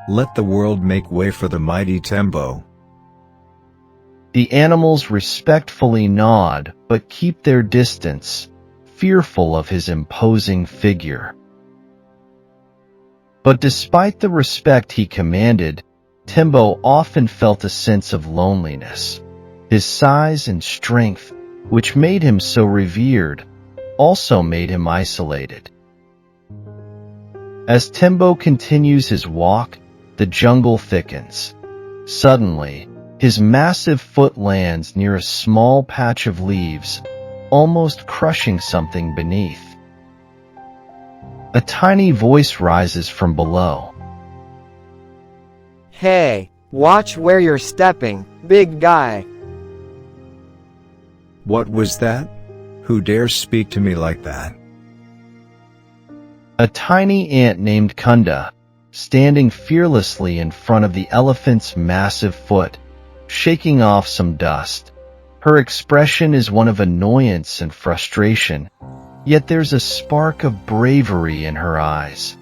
Let the world make way for the mighty Timbo. The animals respectfully nod but keep their distance, fearful of his imposing figure. But despite the respect he commanded, Timbo often felt a sense of loneliness. His size and strength, which made him so revered, also made him isolated. As Timbo continues his walk, the jungle thickens. Suddenly, his massive foot lands near a small patch of leaves, almost crushing something beneath. A tiny voice rises from below. Hey, watch where you're stepping, big guy. What was that? Who dares speak to me like that? A tiny ant named Kunda, standing fearlessly in front of the elephant's massive foot, shaking off some dust. Her expression is one of annoyance and frustration, yet there's a spark of bravery in her eyes.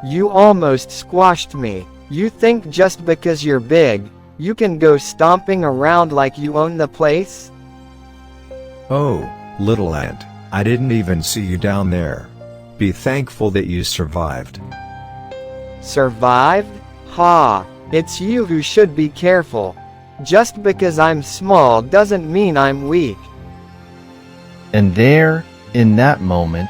You almost squashed me. You think just because you're big, you can go stomping around like you own the place? Oh, little ant, I didn't even see you down there. Be thankful that you survived. Survived? Ha! It's you who should be careful. Just because I'm small doesn't mean I'm weak. And there, in that moment,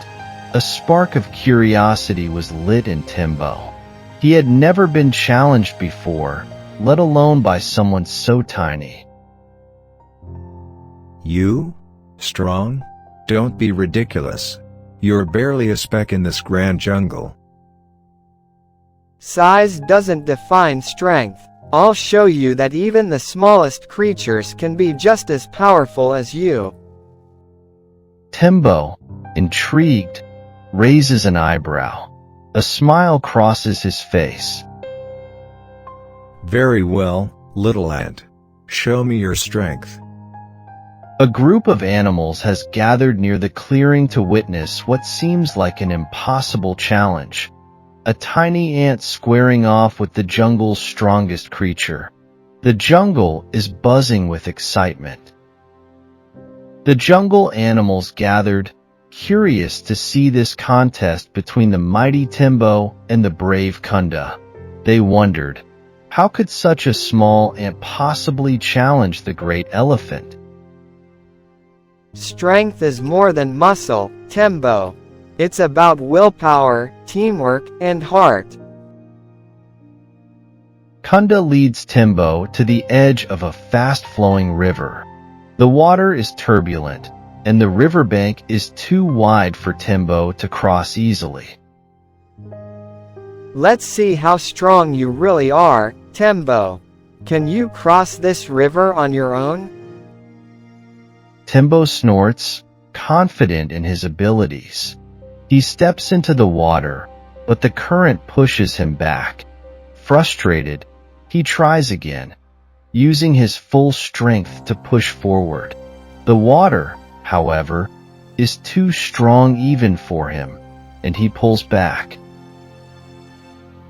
a spark of curiosity was lit in Timbo. He had never been challenged before, let alone by someone so tiny. You? Strong? Don't be ridiculous. You're barely a speck in this grand jungle. Size doesn't define strength. I'll show you that even the smallest creatures can be just as powerful as you. Timbo, intrigued, raises an eyebrow. A smile crosses his face. Very well, little ant. Show me your strength. A group of animals has gathered near the clearing to witness what seems like an impossible challenge. A tiny ant squaring off with the jungle's strongest creature. The jungle is buzzing with excitement. The jungle animals gathered, curious to see this contest between the mighty Timbo and the brave Kunda. They wondered, how could such a small ant possibly challenge the great elephant? Strength is more than muscle, Timbo. It's about willpower, teamwork, and heart. Kunda leads Timbo to the edge of a fast-flowing river. The water is turbulent, and the riverbank is too wide for Timbo to cross easily. Let's see how strong you really are, Timbo. Can you cross this river on your own? Timbo snorts, confident in his abilities. He steps into the water, but the current pushes him back. Frustrated, he tries again, using his full strength to push forward. The water, however, is too strong even for him, and he pulls back.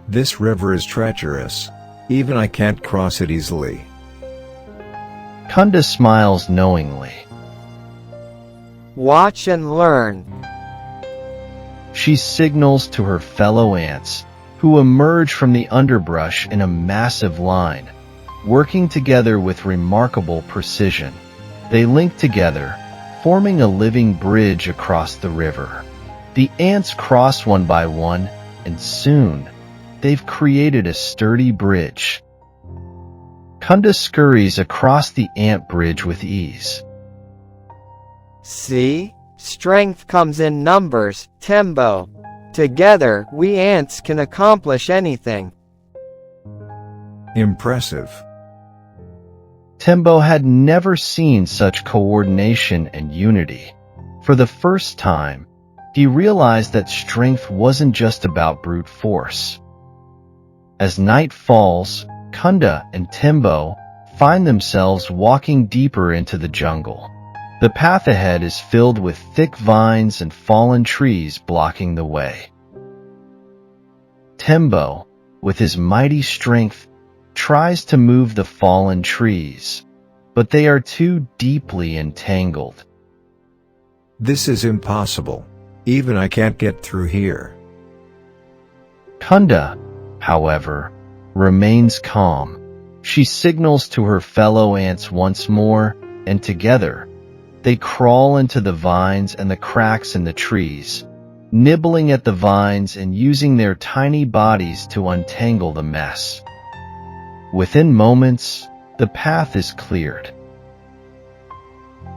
This river is treacherous. Even I can't cross it easily. Kunda smiles knowingly. Watch and learn. She signals to her fellow ants, who emerge from the underbrush in a massive line. Working together with remarkable precision, they link together, forming a living bridge across the river. The ants cross one by one, and soon, they've created a sturdy bridge. Kunda scurries across the ant bridge with ease. See? Strength comes in numbers, Tembo. Together, we ants can accomplish anything. Impressive. Timbo had never seen such coordination and unity. For the first time, he realized that strength wasn't just about brute force. As night falls, Kunda and Timbo find themselves walking deeper into the jungle. The path ahead is filled with thick vines and fallen trees blocking the way. Timbo, with his mighty strength, tries to move the fallen trees, but they are too deeply entangled. This is impossible. Even I can't get through here. Kunda, however, remains calm. She signals to her fellow ants once more, and together, they crawl into the vines and the cracks in the trees, nibbling at the vines and using their tiny bodies to untangle the mess. Within moments, the path is cleared.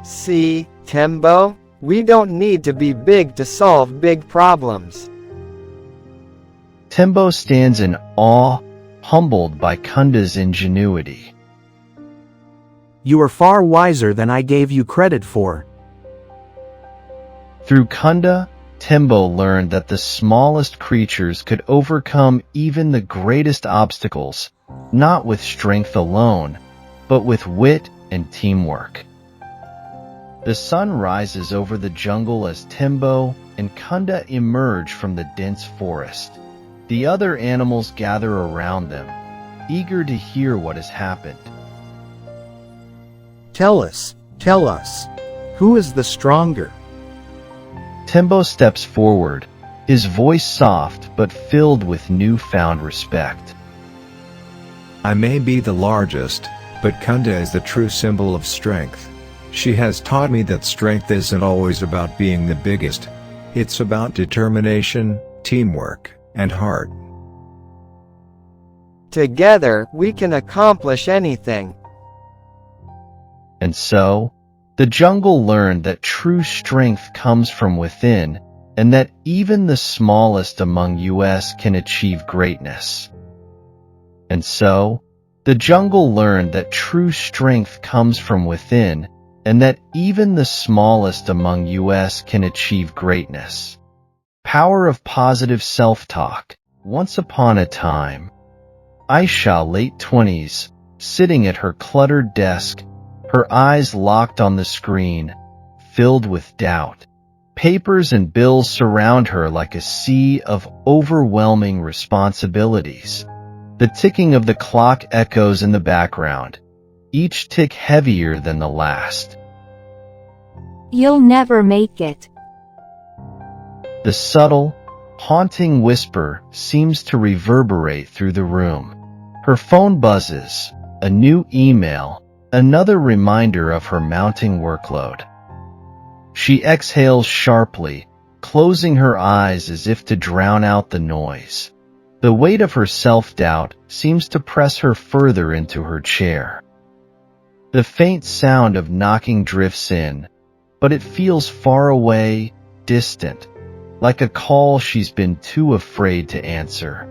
See, Tembo? We don't need to be big to solve big problems. Timbo stands in awe, humbled by Kunda's ingenuity. You are far wiser than I gave you credit for. Through Kunda, Timbo learned that the smallest creatures could overcome even the greatest obstacles, not with strength alone, but with wit and teamwork. The sun rises over the jungle as Timbo and Kunda emerge from the dense forest. The other animals gather around them, eager to hear what has happened. Tell us, who is the stronger? Timbo steps forward, his voice soft but filled with newfound respect. I may be the largest, but Kunda is the true symbol of strength. She has taught me that strength isn't always about being the biggest. It's about determination, teamwork, and heart. Together, we can accomplish anything. And so, the jungle learned that true strength comes from within, and that even the smallest among us can achieve greatness. And so, the jungle learned that true strength comes from within, and that even the smallest among us can achieve greatness. Power of positive self-talk. Once upon a time, Aisha, late 20s, sitting at her cluttered desk, her eyes locked on the screen, filled with doubt. Papers and bills surround her like a sea of overwhelming responsibilities. The ticking of the clock echoes in the background, each tick heavier than the last. You'll never make it. The subtle, haunting whisper seems to reverberate through the room. Her phone buzzes, a new email, another reminder of her mounting workload. She exhales sharply, closing her eyes as if to drown out the noise. The weight of her self-doubt seems to press her further into her chair. The faint sound of knocking drifts in, but it feels far away, distant, like a call she's been too afraid to answer.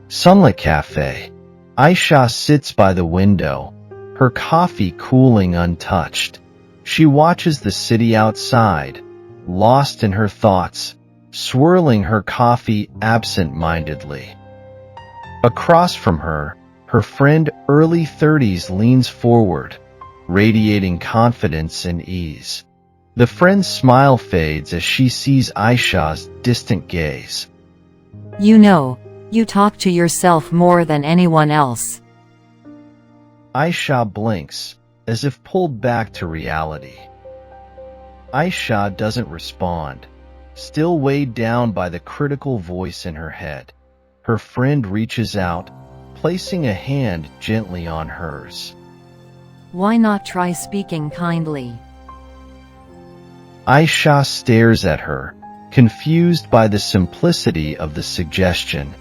Sunlit Cafe. Aisha sits by the window, her coffee cooling untouched. She watches the city outside, lost in her thoughts, swirling her coffee absent-mindedly. Across from her, her friend, early 30s, leans forward, radiating confidence and ease. The friend's smile fades as she sees Aisha's distant gaze. You know, you talk to yourself more than anyone else. Aisha blinks, as if pulled back to reality. Aisha doesn't respond, still weighed down by the critical voice in her head. Her friend reaches out, placing a hand gently on hers. Why not try speaking kindly? Aisha stares at her, confused by the simplicity of the suggestion.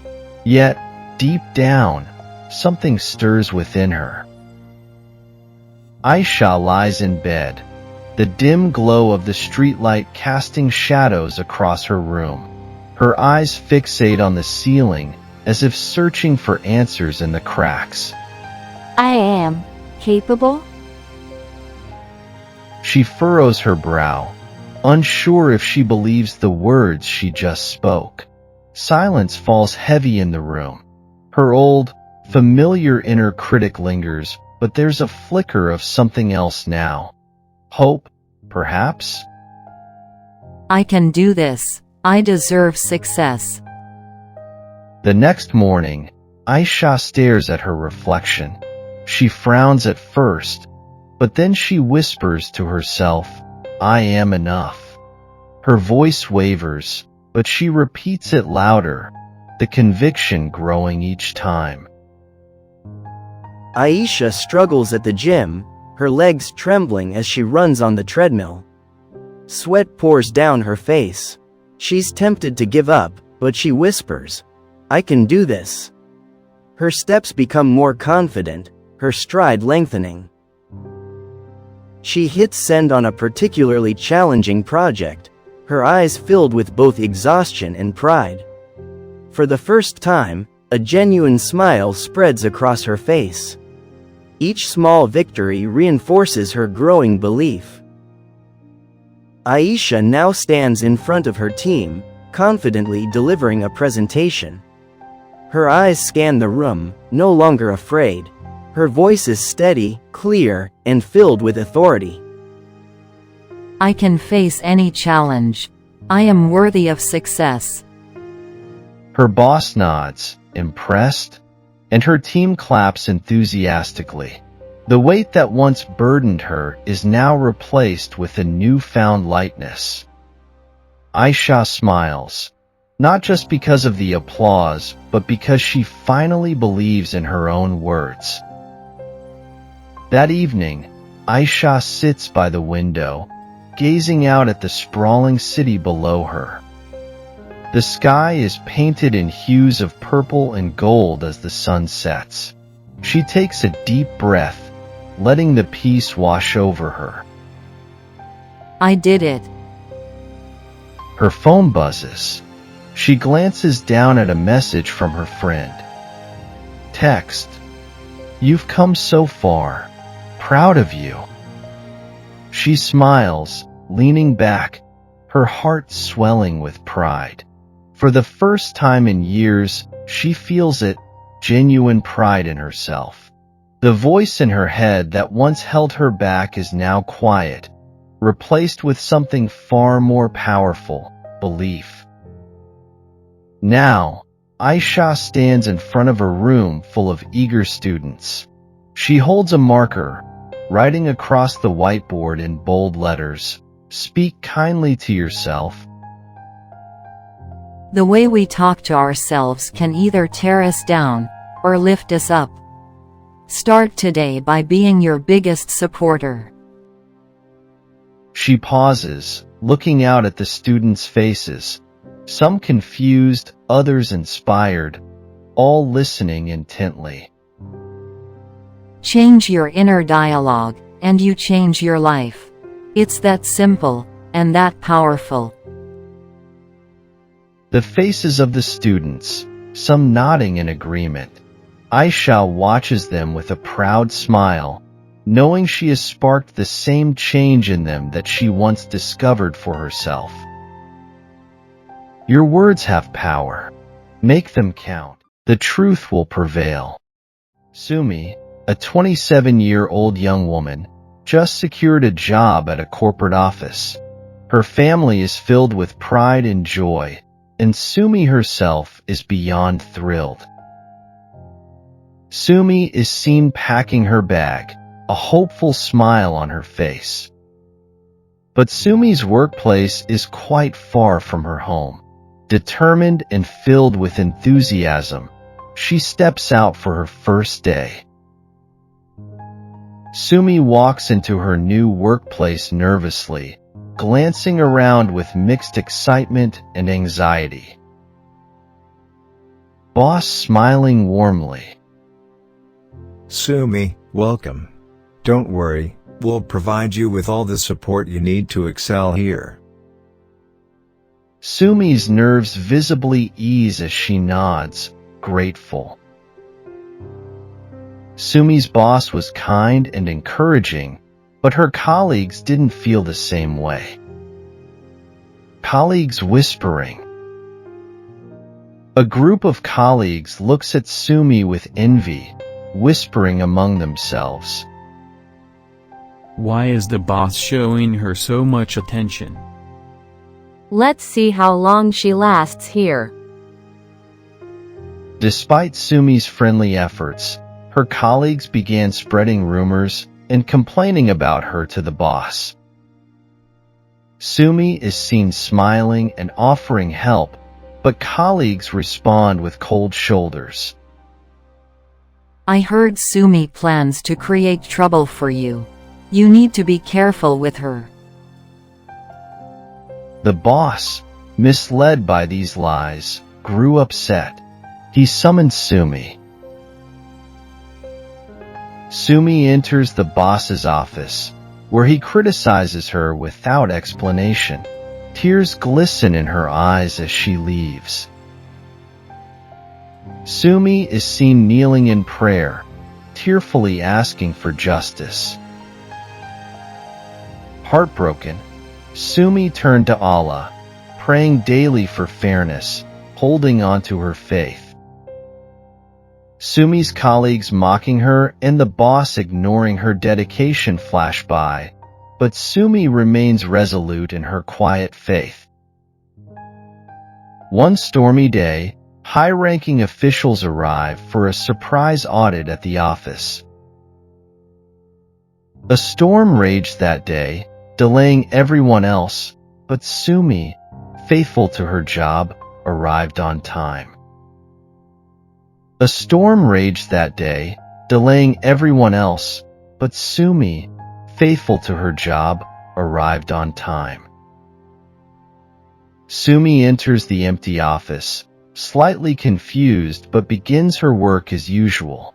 Yet, deep down, something stirs within her. Aisha lies in bed, the dim glow of the streetlight casting shadows across her room. Her eyes fixate on the ceiling, as if searching for answers in the cracks. I am capable? She furrows her brow, unsure if she believes the words she just spoke. Silence falls heavy in the room. Her old, familiar inner critic lingers, but there's a flicker of something else now. Hope, perhaps? I can do this. I deserve success. The next morning, Aisha stares at her reflection. She frowns at first, but then she whispers to herself, "I am enough." Her voice wavers, but she repeats it louder, the conviction growing each time. Aisha struggles at the gym, her legs trembling as she runs on the treadmill. Sweat pours down her face. She's tempted to give up, but she whispers, "I can do this." Her steps become more confident, her stride lengthening. She hits send on a particularly challenging project, her eyes filled with both exhaustion and pride. For the first time, a genuine smile spreads across her face. Each small victory reinforces her growing belief. Aisha now stands in front of her team, confidently delivering a presentation. Her eyes scan the room, no longer afraid. Her voice is steady, clear, and filled with authority. I can face any challenge. I am worthy of success. Her boss nods, impressed, and her team claps enthusiastically. The weight that once burdened her is now replaced with a newfound lightness. Aisha smiles, not just because of the applause, but because she finally believes in her own words. That evening, Aisha sits by the window, gazing out at the sprawling city below her. The sky is painted in hues of purple and gold as the sun sets. She takes a deep breath, letting the peace wash over her. I did it. Her phone buzzes. She glances down at a message from her friend. Text: "You've come so far. Proud of you." She smiles, leaning back, her heart swelling with pride. For the first time in years, she feels it, genuine pride in herself. The voice in her head that once held her back is now quiet, replaced with something far more powerful: belief. Now, Aisha stands in front of a room full of eager students. She holds a marker, writing across the whiteboard in bold letters, "Speak kindly to yourself." The way we talk to ourselves can either tear us down or lift us up. Start today by being your biggest supporter. She pauses, looking out at the students' faces, some confused, others inspired, all listening intently. Change your inner dialogue, and you change your life. It's that simple, and that powerful. The faces of the students, some nodding in agreement. Aisha watches them with a proud smile, knowing she has sparked the same change in them that she once discovered for herself. Your words have power. Make them count. The truth will prevail. Sumi, a 27-year-old young woman, just secured a job at a corporate office. Her family is filled with pride and joy, and Sumi herself is beyond thrilled. Sumi is seen packing her bag, a hopeful smile on her face. But Sumi's workplace is quite far from her home. Determined and filled with enthusiasm, she steps out for her first day. Sumi walks into her new workplace nervously, glancing around with mixed excitement and anxiety. Boss smiling warmly. Sumi, welcome. Don't worry, We'll provide you with all the support you need to excel here. Sumi's nerves visibly ease as she nods, grateful. Sumi's boss was kind and encouraging, but her colleagues didn't feel the same way. Colleagues whispering. A group of colleagues looks at Sumi with envy, whispering among themselves. Why is the boss showing her so much attention? Let's see how long she lasts here. Despite Sumi's friendly efforts, her colleagues began spreading rumors and complaining about her to the boss. Sumi is seen smiling and offering help, but colleagues respond with cold shoulders. I heard Sumi plans to create trouble for you. You need to be careful with her. The boss, misled by these lies, grew upset. He summoned Sumi. Sumi enters the boss's office, where he criticizes her without explanation. Tears glisten in her eyes as she leaves. Sumi is seen kneeling in prayer, tearfully asking for justice. Heartbroken, Sumi turned to Allah, praying daily for fairness, holding on to her faith. Sumi's colleagues mocking her and the boss ignoring her dedication flash by, but Sumi remains resolute in her quiet faith. One stormy day, high-ranking officials arrive for a surprise audit at the office. A storm raged that day, delaying everyone else, but Sumi, faithful to her job, arrived on time. A storm raged that day, delaying everyone else, but Sumi, faithful to her job, arrived on time. Sumi enters the empty office, slightly confused but begins her work as usual.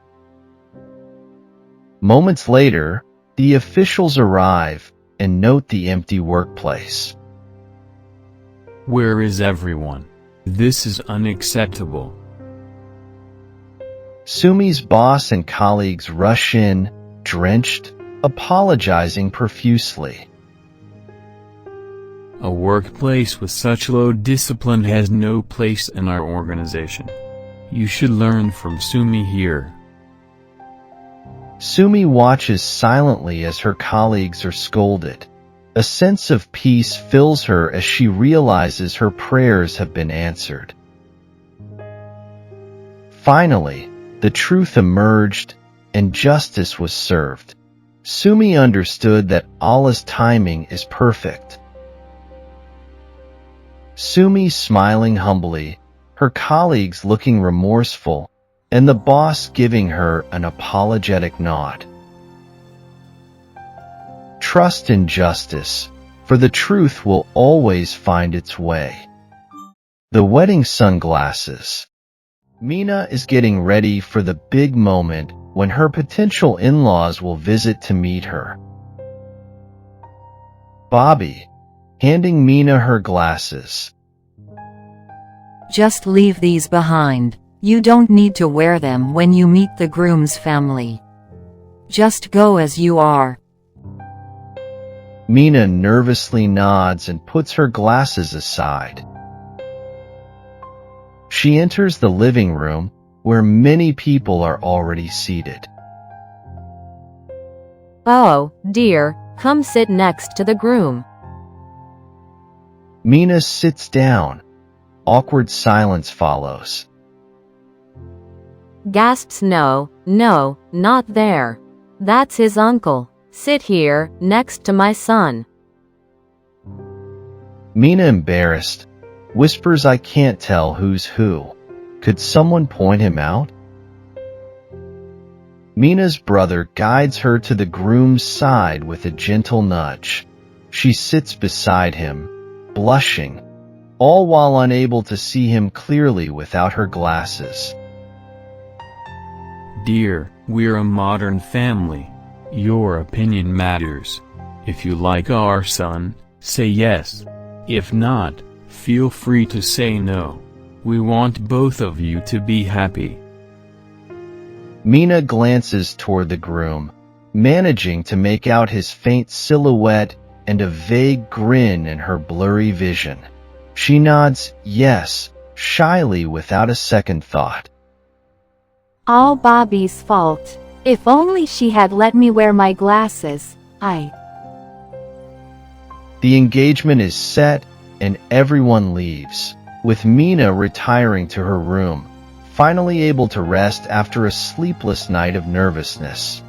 Moments later, the officials arrive and note the empty workplace. Where is everyone? This is unacceptable. Sumi's boss and colleagues rush in, drenched, apologizing profusely. A workplace with such low discipline has no place in our organization. You should learn from Sumi here. Sumi watches silently as her colleagues are scolded. A sense of peace fills her as she realizes her prayers have been answered. Finally, the truth emerged, and justice was served. Sumi understood that Allah's timing is perfect. Sumi smiling humbly, her colleagues looking remorseful, and the boss giving her an apologetic nod. Trust in justice, for the truth will always find its way. The wedding sunglasses. Mina is getting ready for the big moment when her potential in-laws will visit to meet her. Bobby, handing Mina her glasses. Just leave these behind. You don't need to wear them when you meet the groom's family. Just go as you are. Mina nervously nods and puts her glasses aside. She enters the living room, where many people are already seated. Oh, dear, come sit next to the groom. Mina sits down. Awkward silence follows. Gasps no, no, not there. That's his uncle. Sit here, next to my son. Mina, embarrassed, whispers, I can't tell who's who. Could someone point him out? Mina's brother guides her to the groom's side with a gentle nudge. She sits beside him, blushing, all while unable to see him clearly without her glasses. Dear, we're a modern family. Your opinion matters. If you like our son, say yes. If not, feel free to say no. We want both of you to be happy. Mina glances toward the groom, managing to make out his faint silhouette and a vague grin in her blurry vision. She nods yes, shyly without a second thought. All Bobby's fault. If only she had let me wear my glasses. The engagement is set and everyone leaves, with Mina retiring to her room, finally able to rest after a sleepless night of nervousness.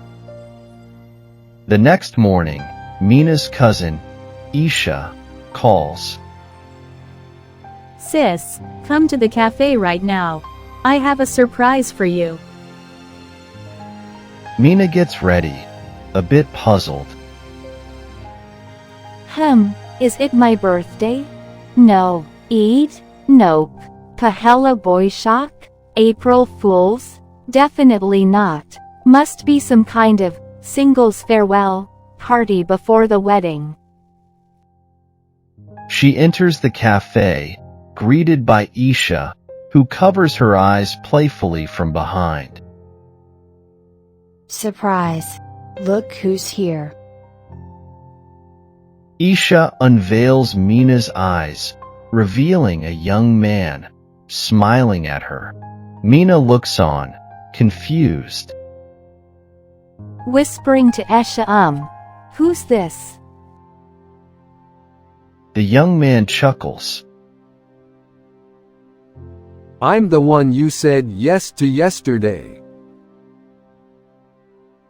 The next morning, Mina's cousin, Isha, calls. Sis, come to the cafe right now. I have a surprise for you. Mina gets ready, a bit puzzled. Is it my birthday? No. Eid? Nope. Pahela boy shock? April Fools? Definitely not. Must be some kind of singles farewell party before the wedding. She enters the cafe, greeted by Isha, who covers her eyes playfully from behind. Surprise. Look who's here. Isha unveils Mina's eyes, revealing a young man, smiling at her. Mina looks on, confused. Whispering to Esha, who's this? The young man chuckles. I'm the one you said yes to yesterday.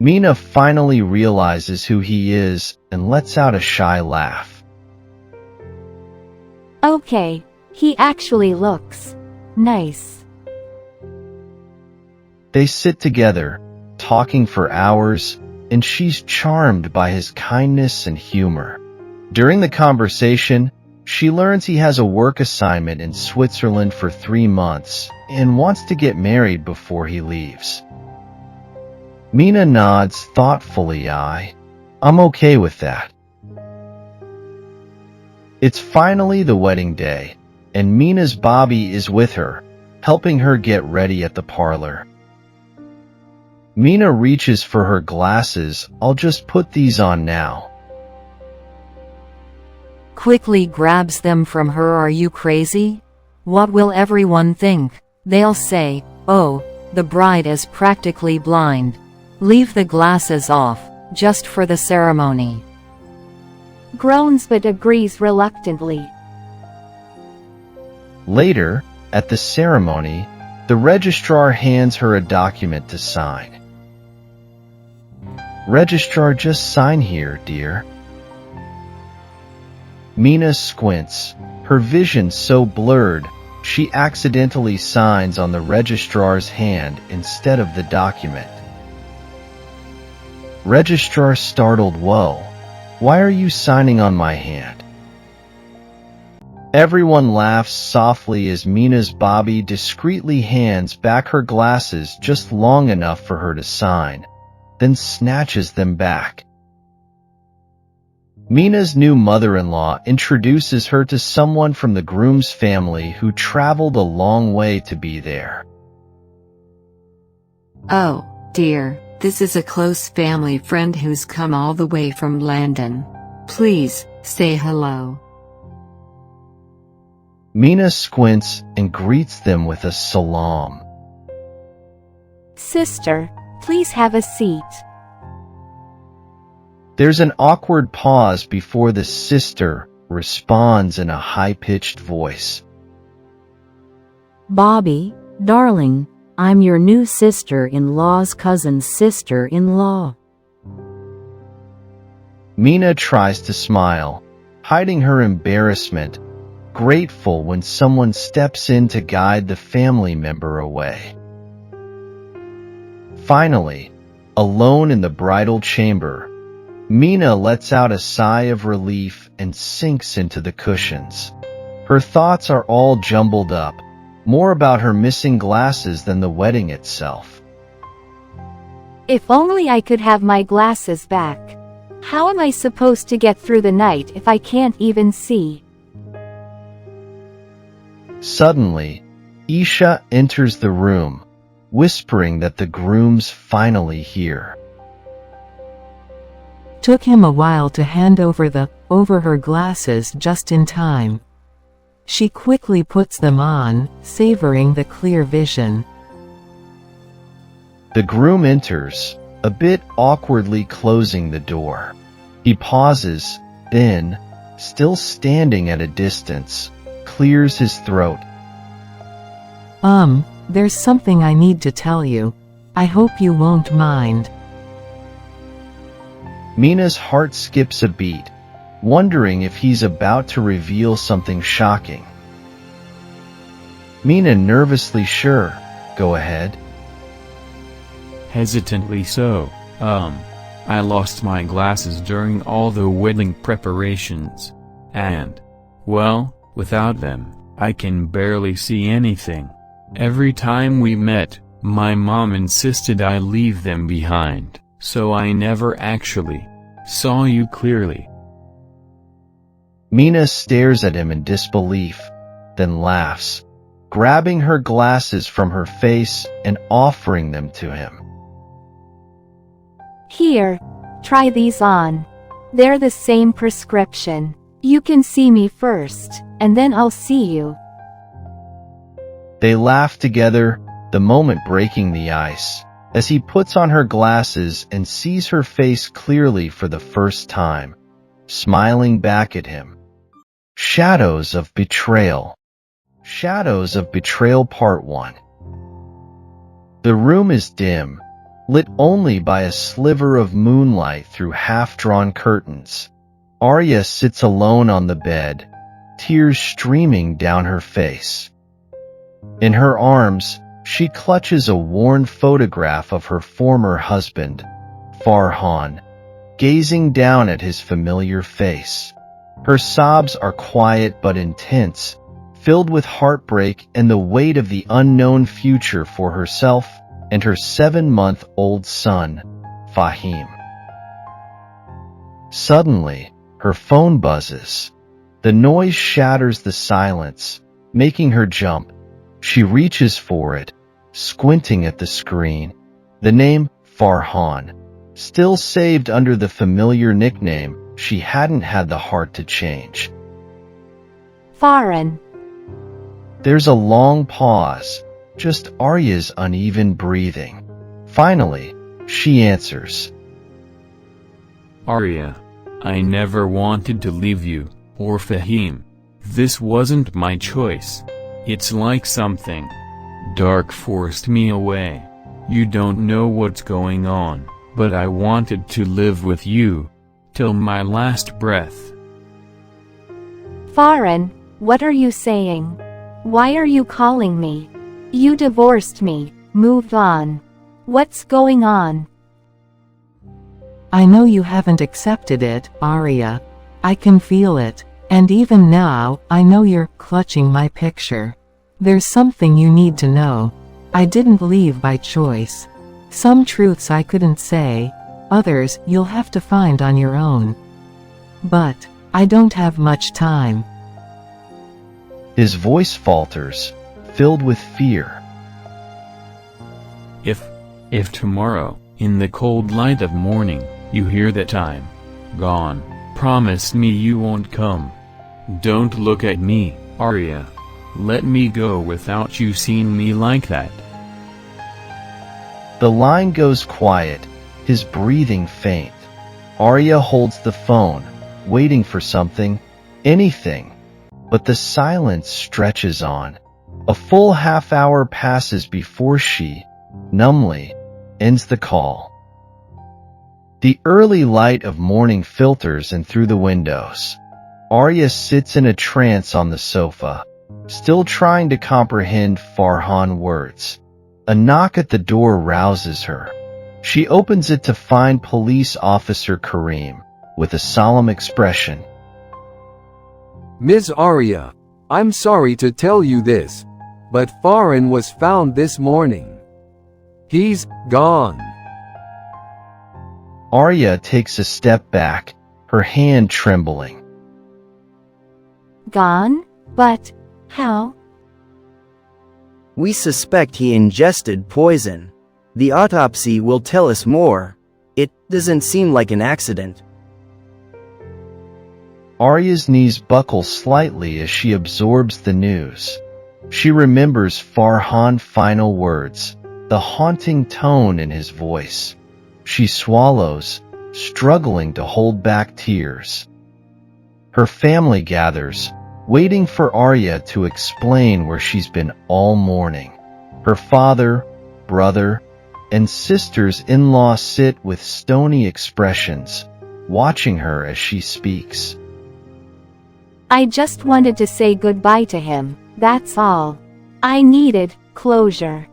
Mina finally realizes who he is and lets out a shy laugh. Okay, he actually looks nice. They sit together, talking for hours, and she's charmed by his kindness and humor. During the conversation, she learns he has a work assignment in Switzerland for 3 months and wants to get married before he leaves. Mina nods thoughtfully. I'm okay with that. It's finally the wedding day, and Mina's Bobby is with her, helping her get ready at the parlor. Mina reaches for her glasses. I'll just put these on now. Quickly grabs them from her. Are you crazy? What will everyone think? They'll say, oh, the bride is practically blind. Leave the glasses off, just for the ceremony. Groans but agrees reluctantly. Later, at the ceremony, the registrar hands her a document to sign. Registrar, just sign here, dear. Mina squints, her vision so blurred, she accidentally signs on the registrar's hand instead of the document. Registrar startled. Whoa, why are you signing on my hand? Everyone laughs softly as Mina's Bobby discreetly hands back her glasses just long enough for her to sign, then snatches them back. Mina's new mother-in-law introduces her to someone from the groom's family who traveled a long way to be there. Oh, dear, this is a close family friend who's come all the way from London. Please, say hello. Mina squints and greets them with a salaam. Sister, please have a seat. There's an awkward pause before the sister responds in a high-pitched voice. Bobby, darling, I'm your new sister-in-law's cousin's sister-in-law. Mina tries to smile, hiding her embarrassment, grateful when someone steps in to guide the family member away. Finally, alone in the bridal chamber, Mina lets out a sigh of relief and sinks into the cushions. Her thoughts are all jumbled up, more about her missing glasses than the wedding itself. If only I could have my glasses back. How am I supposed to get through the night if I can't even see? Suddenly, Isha enters the room, whispering that the groom's finally here. Took him a while to hand over her glasses just in time. She quickly puts them on, savoring the clear vision. The groom enters, a bit awkwardly closing the door. He pauses, then, still standing at a distance, clears his throat. There's something I need to tell you. I hope you won't mind. Mina's heart skips a beat, wondering if he's about to reveal something shocking. Mina nervously sure, go ahead. Hesitantly so, I lost my glasses during all the wedding preparations. And, well, without them, I can barely see anything. Every time we met, my mom insisted I leave them behind, so I never actually saw you clearly. Mina stares at him in disbelief, then laughs, grabbing her glasses from her face and offering them to him. Here, try these on. They're the same prescription. You can see me first, and then I'll see you. They laugh together, the moment breaking the ice, as he puts on her glasses and sees her face clearly for the first time, smiling back at him. Shadows of Betrayal. Shadows of Betrayal Part 1. The room is dim, lit only by a sliver of moonlight through half-drawn curtains. Arya sits alone on the bed, tears streaming down her face. In her arms, she clutches a worn photograph of her former husband, Farhan, gazing down at his familiar face. Her sobs are quiet but intense, filled with heartbreak and the weight of the unknown future for herself and her 7-month-old son, Fahim. Suddenly, her phone buzzes. The noise shatters the silence, making her jump. She reaches for it, squinting at the screen. The name, Farhan, still saved under the familiar nickname she hadn't had the heart to change. Farhan. There's a long pause, just Arya's uneven breathing. Finally, she answers. Arya, I never wanted to leave you, or Fahim. This wasn't my choice. It's like something dark forced me away. You don't know what's going on, but I wanted to live with you till my last breath. Farhan, what are you saying? Why are you calling me? You divorced me, moved on. What's going on? I know you haven't accepted it, Arya. I can feel it. And even now, I know you're clutching my picture. There's something you need to know. I didn't leave by choice. Some truths I couldn't say, others you'll have to find on your own. But I don't have much time. His voice falters, filled with fear. If tomorrow, in the cold light of morning, you hear that I'm gone, promise me you won't come. Don't look at me, Arya. Let me go without you seeing me like that. The line goes quiet, his breathing faint. Arya holds the phone, waiting for something, anything. But the silence stretches on. A full half-hour passes before she, numbly, ends the call. The early light of morning filters in through the windows. Arya sits in a trance on the sofa, still trying to comprehend Farhan's words. A knock at the door rouses her. She opens it to find Police Officer Kareem, with a solemn expression. Ms. Arya, I'm sorry to tell you this, but Farhan was found this morning. He's gone. Arya takes a step back, her hand trembling. Gone? But how? We suspect he ingested poison. The autopsy will tell us more. It doesn't seem like an accident. Arya's knees buckle slightly as she absorbs the news. She remembers Farhan's final words, the haunting tone in his voice. She swallows, struggling to hold back tears. Her family gathers, waiting for Arya to explain where she's been all morning. Her father, brother, and sisters-in-law sit with stony expressions, watching her as she speaks. I just wanted to say goodbye to him, that's all. I needed closure.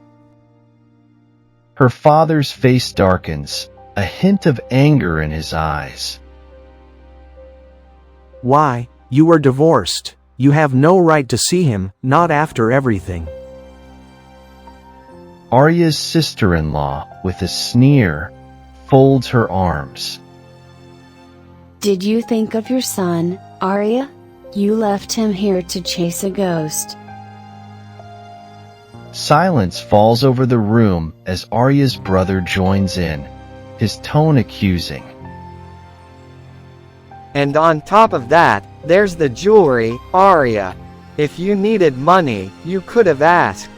Her father's face darkens, a hint of anger in his eyes. Why? You were divorced. You have no right to see him, not after everything. Arya's sister-in-law, with a sneer, folds her arms. Did you think of your son, Arya? You left him here to chase a ghost. Silence falls over the room as Arya's brother joins in, his tone accusing. And on top of that, there's the jewelry, Arya. If you needed money, you could have asked.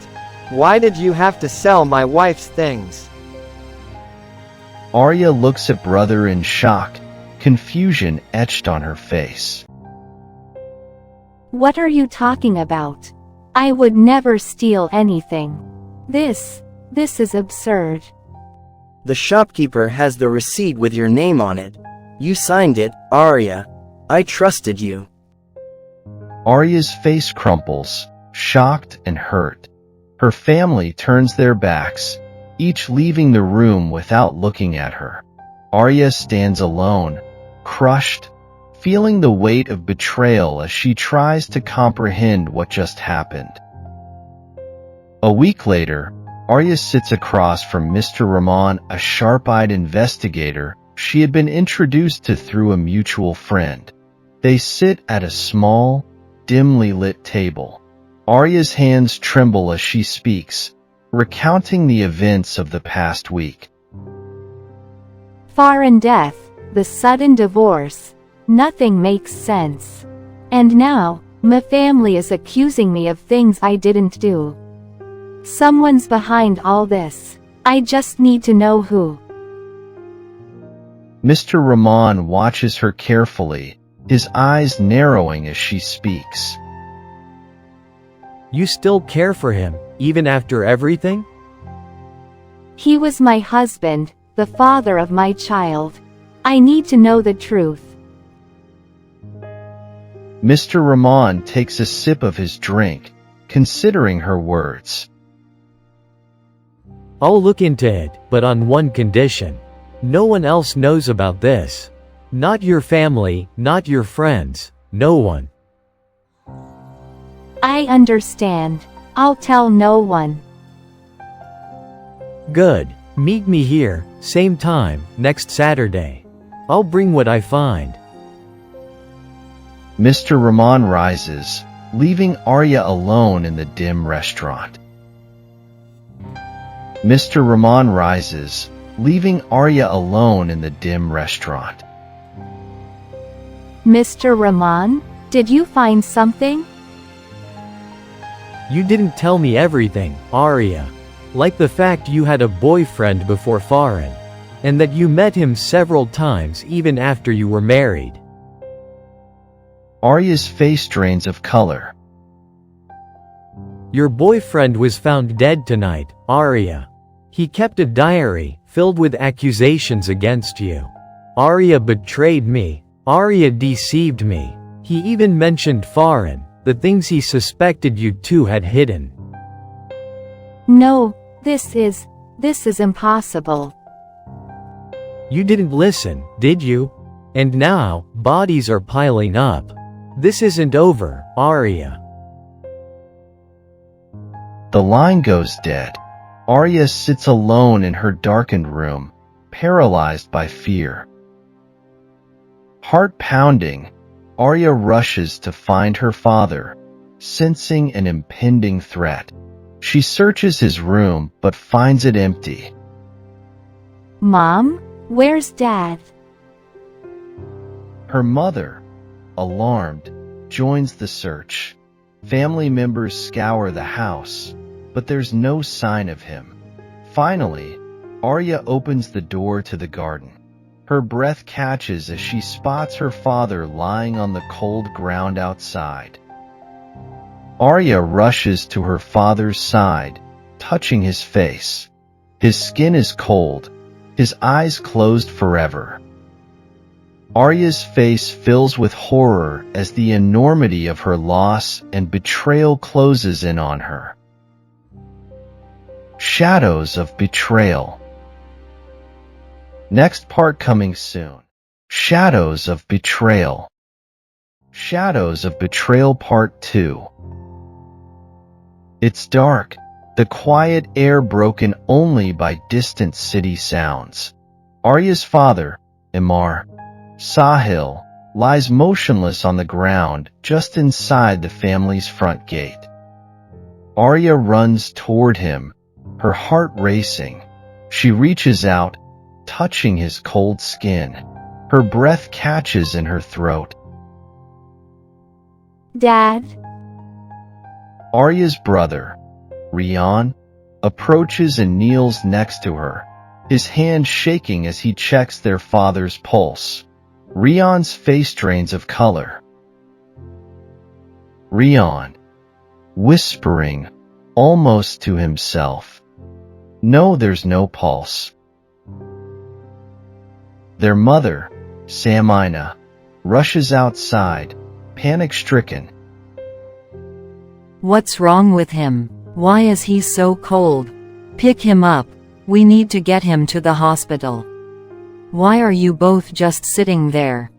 Why did you have to sell my wife's things? Arya looks at brother in shock, confusion etched on her face. What are you talking about? I would never steal anything. This is absurd. The shopkeeper has the receipt with your name on it. You signed it, Arya. I trusted you. Arya's face crumples, shocked and hurt. Her family turns their backs, each leaving the room without looking at her. Arya stands alone, crushed, feeling the weight of betrayal as she tries to comprehend what just happened. A week later, Arya sits across from Mr. Rahman, a sharp-eyed investigator she had been introduced to through a mutual friend. They sit at a small, dimly lit table. Arya's hands tremble as she speaks, recounting the events of the past week. Farhan death, the sudden divorce. Nothing makes sense. And now, my family is accusing me of things I didn't do. Someone's behind all this. I just need to know who. Mr. Rahman watches her carefully, his eyes narrowing as she speaks. You still care for him, even after everything? He was my husband, the father of my child. I need to know the truth. Mr. Rahman takes a sip of his drink, considering her words. I'll look into it, but on one condition. No one else knows about this. Not your family, not your friends, no one. I understand. I'll tell no one. Good. Meet me here, same time, next Saturday. I'll bring what I find. Mr. Rahman rises, leaving Arya alone in the dim restaurant. Mr. Rahman rises, leaving Arya alone in the dim restaurant. Mr. Rahman, did you find something? You didn't tell me everything, Arya. Like the fact you had a boyfriend before Farhan. And that you met him several times even after you were married. Arya's face drains of color. Your boyfriend was found dead tonight, Arya. He kept a diary, filled with accusations against you. Arya betrayed me. Arya deceived me. He even mentioned Farhan, the things he suspected you two had hidden. No, this is impossible. You didn't listen, did you? And now, bodies are piling up. This isn't over, Arya. The line goes dead. Arya sits alone in her darkened room, paralyzed by fear. Heart pounding, Arya rushes to find her father, sensing an impending threat. She searches his room but finds it empty. Mom, where's Dad? Her mother, alarmed, joins the search. Family members scour the house, but there's no sign of him. Finally, Arya opens the door to the garden. Her breath catches as she spots her father lying on the cold ground outside. Arya rushes to her father's side, touching his face. His skin is cold, his eyes closed forever. Arya's face fills with horror as the enormity of her loss and betrayal closes in on her. Shadows of betrayal. Next part coming soon. Shadows of betrayal. Shadows of Betrayal Part 2. It's dark, the quiet air broken only by distant city sounds. Arya's father, Imar Sahil, lies motionless on the ground just inside the family's front gate. Arya runs toward him, her heart racing. She reaches out, touching his cold skin. Her breath catches in her throat. Dad? Arya's brother, Rian, approaches and kneels next to her, his hand shaking as he checks their father's pulse. Rian's face drains of color. Rian, whispering, almost to himself, "No, there's no pulse." Their mother, Samina, rushes outside, panic-stricken. What's wrong with him? Why is he so cold? Pick him up. We need to get him to the hospital. Why are you both just sitting there?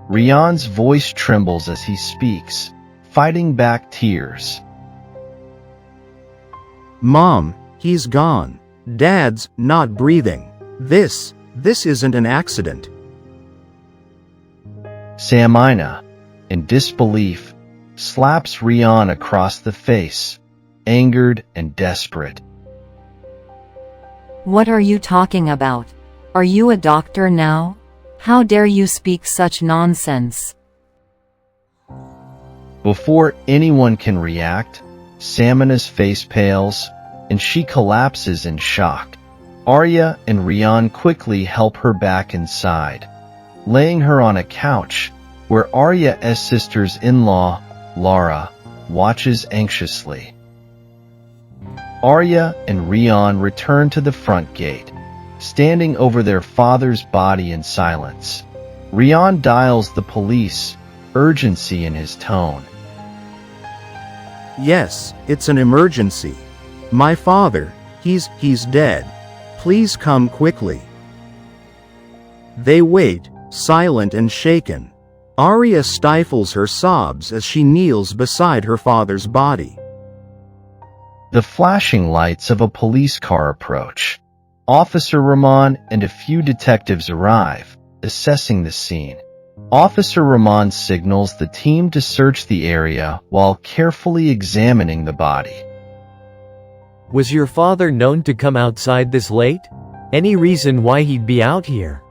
Rian's voice trembles as he speaks, fighting back tears. Mom, he's gone. Dad's not breathing. This isn't an accident. Samina, in disbelief, slaps Rian across the face, angered and desperate. What are you talking about? Are you a doctor now? How dare you speak such nonsense? Before anyone can react, Samina's face pales, and she collapses in shock. Arya and Rian quickly help her back inside, laying her on a couch, where Arya's sister-in-law, Lara, watches anxiously. Arya and Rian return to the front gate, standing over their father's body in silence. Rian dials the police, urgency in his tone. Yes, it's an emergency. My father, he's dead. Please come quickly. They wait, silent and shaken. Arya stifles her sobs as she kneels beside her father's body. The flashing lights of a police car approach. Officer Rahman and a few detectives arrive, assessing the scene. Officer Rahman signals the team to search the area while carefully examining the body. Was your father known to come outside this late? Any reason why he'd be out here?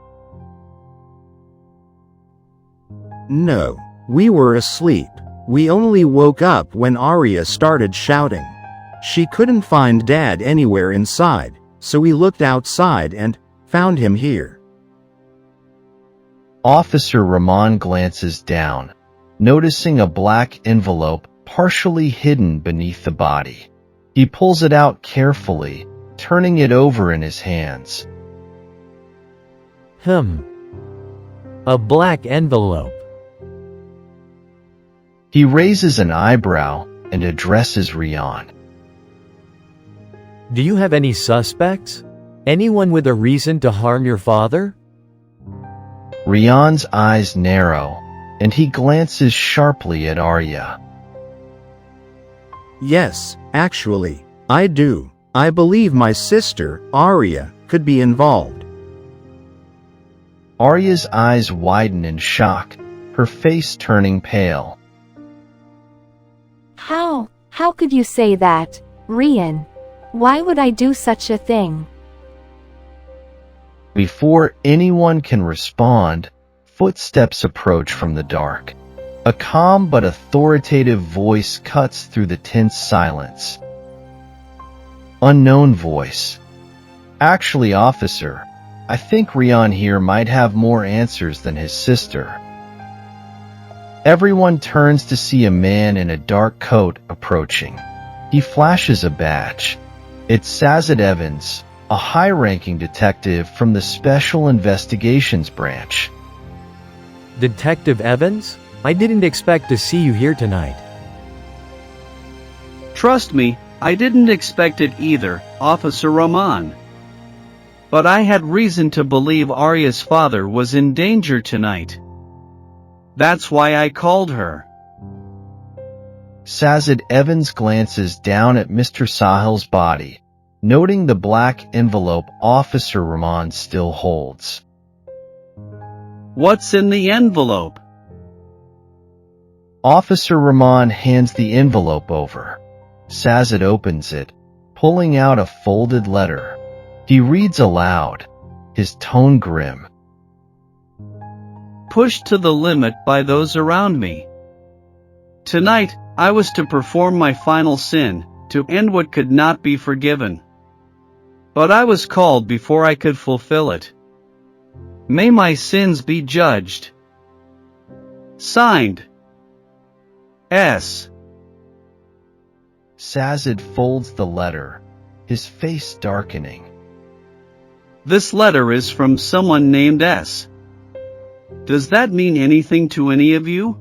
No, we were asleep. We only woke up when Arya started shouting. She couldn't find Dad anywhere inside, so we looked outside and found him here. Officer Rahman glances down, noticing a black envelope partially hidden beneath the body. He pulls it out carefully, turning it over in his hands. A black envelope. He raises an eyebrow and addresses Rian. Do you have any suspects? Anyone with a reason to harm your father? Rian's eyes narrow, and he glances sharply at Arya. Yes, actually, I do. I believe my sister, Arya, could be involved. Arya's eyes widen in shock, her face turning pale. How could you say that, Rian? Why would I do such a thing? Before anyone can respond, footsteps approach from the dark. A calm but authoritative voice cuts through the tense silence. Unknown voice. Actually, officer, I think Rian here might have more answers than his sister. Everyone turns to see a man in a dark coat approaching. He flashes a badge. It's Sazed Evans, a high-ranking detective from the Special Investigations Branch. Detective Evans? I didn't expect to see you here tonight. Trust me, I didn't expect it either, Officer Rahman. But I had reason to believe Arya's father was in danger tonight. That's why I called her. Sazed Evans glances down at Mr. Sahil's body, noting the black envelope Officer Rahman still holds. What's in the envelope? Officer Rahman hands the envelope over. Sazed opens it, pulling out a folded letter. He reads aloud, his tone grim. Pushed to the limit by those around me. Tonight, I was to perform my final sin, to end what could not be forgiven. But I was called before I could fulfill it. May my sins be judged. Signed, S. Sazed folds the letter, his face darkening. This letter is from someone named S. Does that mean anything to any of you?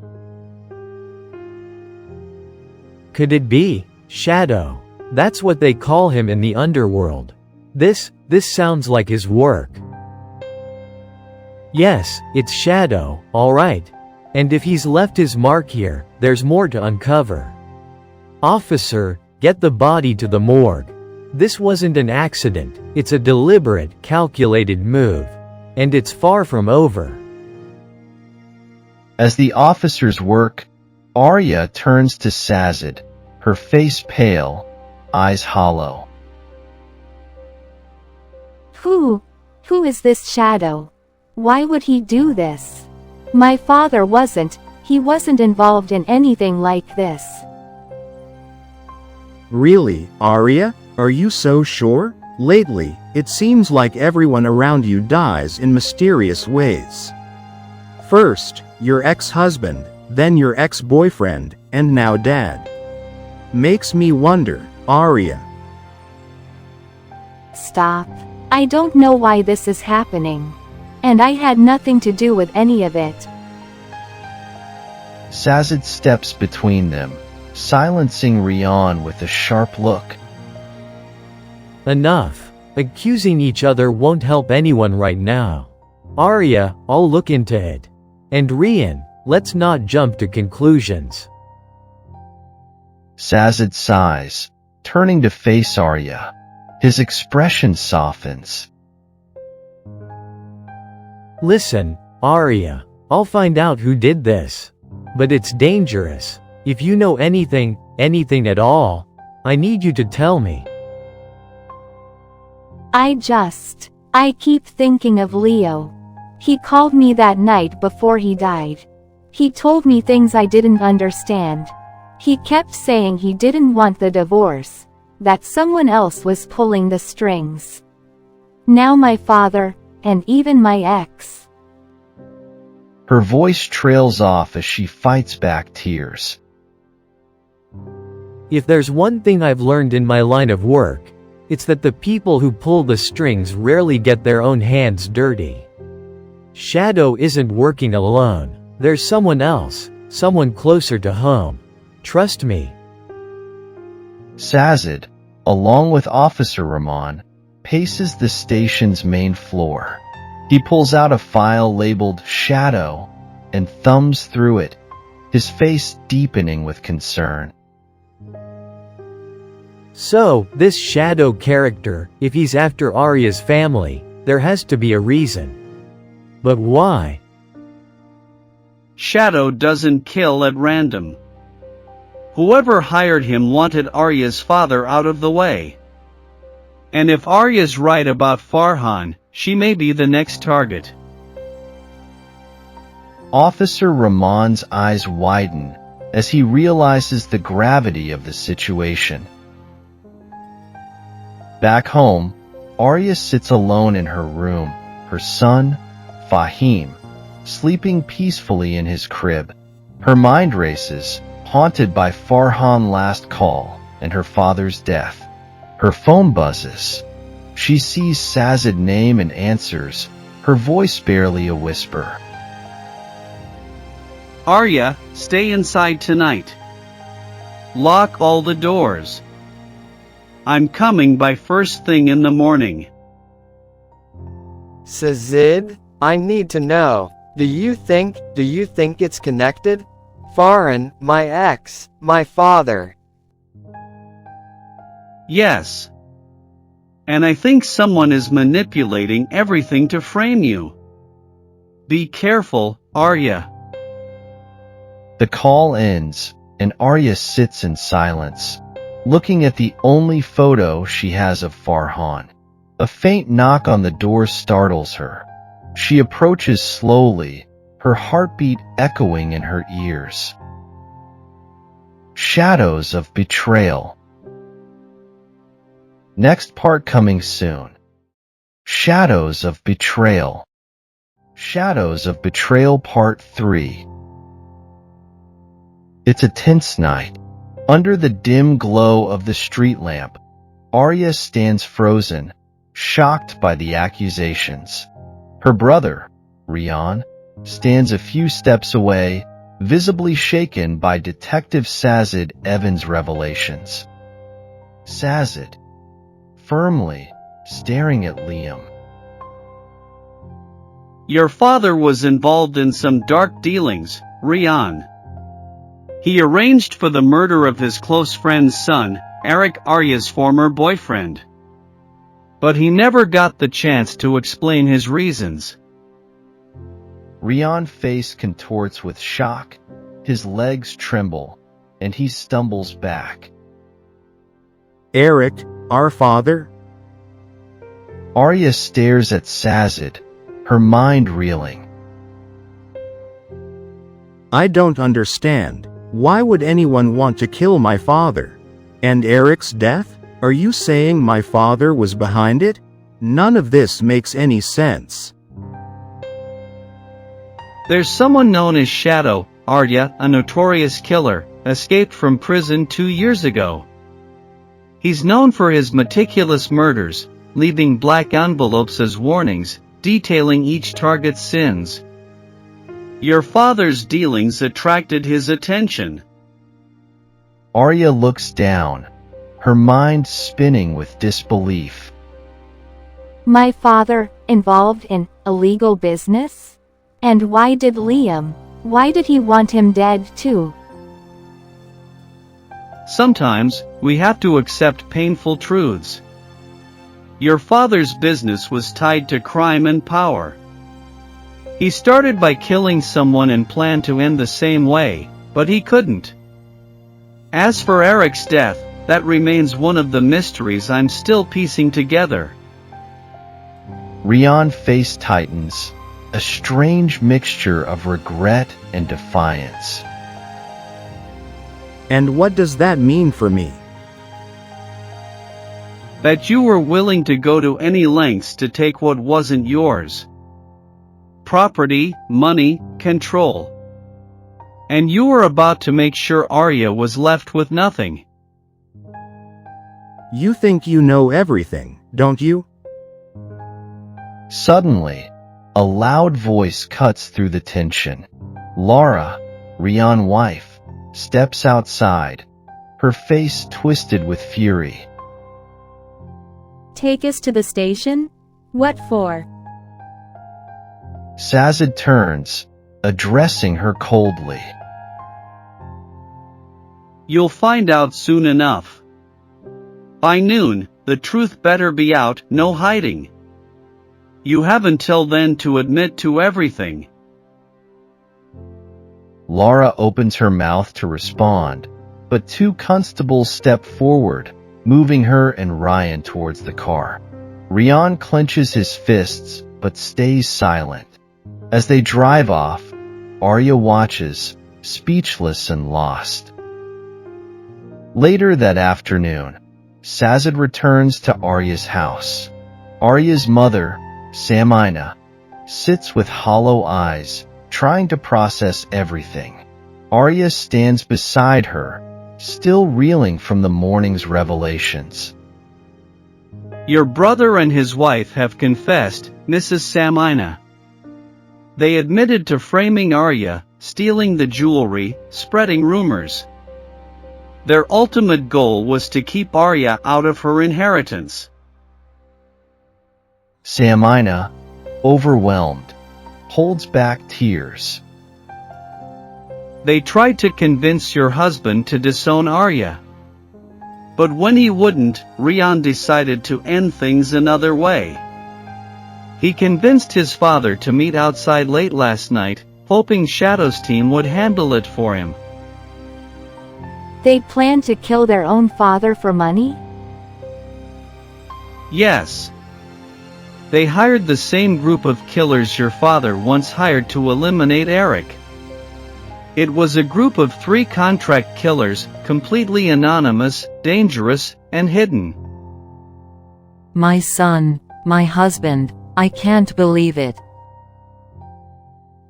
Could it be Shadow? That's what they call him in the underworld. This sounds like his work. Yes, it's Shadow, all right. And if he's left his mark here, there's more to uncover. Officer, get the body to the morgue. This wasn't an accident, it's a deliberate, calculated move. And it's far from over. As the officers work, Arya turns to Sazed, her face pale, eyes hollow. Who is this Shadow? Why would he do this? My father he wasn't involved in anything like this. Really, Arya? Are you so sure? Lately, it seems like everyone around you dies in mysterious ways. First, your ex-husband, then your ex-boyfriend, and now dad. Makes me wonder, Arya. Stop. I don't know why this is happening. And I had nothing to do with any of it. Sazed steps between them, silencing Rian with a sharp look. Enough. Accusing each other won't help anyone right now. Arya, I'll look into it. And Rian, let's not jump to conclusions. Sazed sighs, turning to face Arya. His expression softens. Listen, Arya, I'll find out who did this. But it's dangerous. If you know anything at all, I need you to tell me. I keep thinking of Leo. He called me that night before he died. He told me things I didn't understand. He kept saying he didn't want the divorce, that someone else was pulling the strings. Now my father, and even my ex. Her voice trails off as she fights back tears. If there's one thing I've learned in my line of work, it's that the people who pull the strings rarely get their own hands dirty. Shadow isn't working alone. There's someone else, someone closer to home. Trust me. Sazed, along with Officer Rahman, paces the station's main floor. He pulls out a file labeled Shadow and thumbs through it, his face deepening with concern. So, this shadow character, if he's after Arya's family, there has to be a reason. But why? Shadow doesn't kill at random. Whoever hired him wanted Arya's father out of the way. And if Arya's right about Farhan, she may be the next target. Officer Rahman's eyes widen as he realizes the gravity of the situation. Back home, Arya sits alone in her room, her son, Fahim, sleeping peacefully in his crib. Her mind races, haunted by Farhan's last call and her father's death. Her phone buzzes. She sees Sazed's name and answers, her voice barely a whisper. Arya, stay inside tonight. Lock all the doors. I'm coming by first thing in the morning. Sazed, I need to know, do you think it's connected? Farhan, my ex, my father. Yes. And I think someone is manipulating everything to frame you. Be careful, Arya. The call ends, and Arya sits in silence, looking at the only photo she has of Farhan. A faint knock on the door startles her. She approaches slowly, her heartbeat echoing in her ears. Shadows of betrayal. Next part coming soon. Shadows of betrayal. Shadows of Betrayal Part 3. It's a tense night. Under the dim glow of the street lamp, Arya stands frozen, shocked by the accusations. Her brother, Rian, stands a few steps away, visibly shaken by Detective Sazed Evans' revelations. Sazed, firmly staring at Liam. Your father was involved in some dark dealings, Rian. He arranged for the murder of his close friend's son, Eric, Arya's former boyfriend. But he never got the chance to explain his reasons. Rian's face contorts with shock, his legs tremble, and he stumbles back. Eric, our father? Arya stares at Sazed, her mind reeling. I don't understand. Why would anyone want to kill my father? And Eric's death? Are you saying my father was behind it? None of this makes any sense. There's someone known as Shadow, Arya, a notorious killer, escaped from prison 2 years ago. He's known for his meticulous murders, leaving black envelopes as warnings, detailing each target's sins. Your father's dealings attracted his attention. Arya looks down, her mind spinning with disbelief. My father, involved in illegal business? And why did he want him dead too? Sometimes, we have to accept painful truths. Your father's business was tied to crime and power. He started by killing someone and planned to end the same way, but he couldn't. As for Eric's death, that remains one of the mysteries I'm still piecing together. Rian's face tightens, a strange mixture of regret and defiance. And what does that mean for me? That you were willing to go to any lengths to take what wasn't yours. Property, money, control. And you were about to make sure Arya was left with nothing. You think you know everything, don't you? Suddenly, a loud voice cuts through the tension. Laura, Rian's wife, steps outside, her face twisted with fury. Take us to the station? What for? Sazed turns, addressing her coldly. You'll find out soon enough. By noon, the truth better be out, no hiding. You have until then to admit to everything. Laura opens her mouth to respond, but two constables step forward, moving her and Ryan towards the car. Ryan clenches his fists, but stays silent. As they drive off, Arya watches, speechless and lost. Later that afternoon, Sazed returns to Arya's house. Arya's mother, Samina, sits with hollow eyes, trying to process everything. Arya stands beside her, still reeling from the morning's revelations. Your brother and his wife have confessed, Mrs. Samina. They admitted to framing Arya, stealing the jewelry, spreading rumors. Their ultimate goal was to keep Arya out of her inheritance. Samina, overwhelmed, holds back tears. They tried to convince your husband to disown Arya. But when he wouldn't, Ryan decided to end things another way. He convinced his father to meet outside late last night, hoping Shadow's team would handle it for him. They plan to kill their own father for money? Yes. They hired the same group of killers your father once hired to eliminate Eric. It was a group of 3 contract killers, completely anonymous, dangerous, and hidden. My son, my husband, I can't believe it.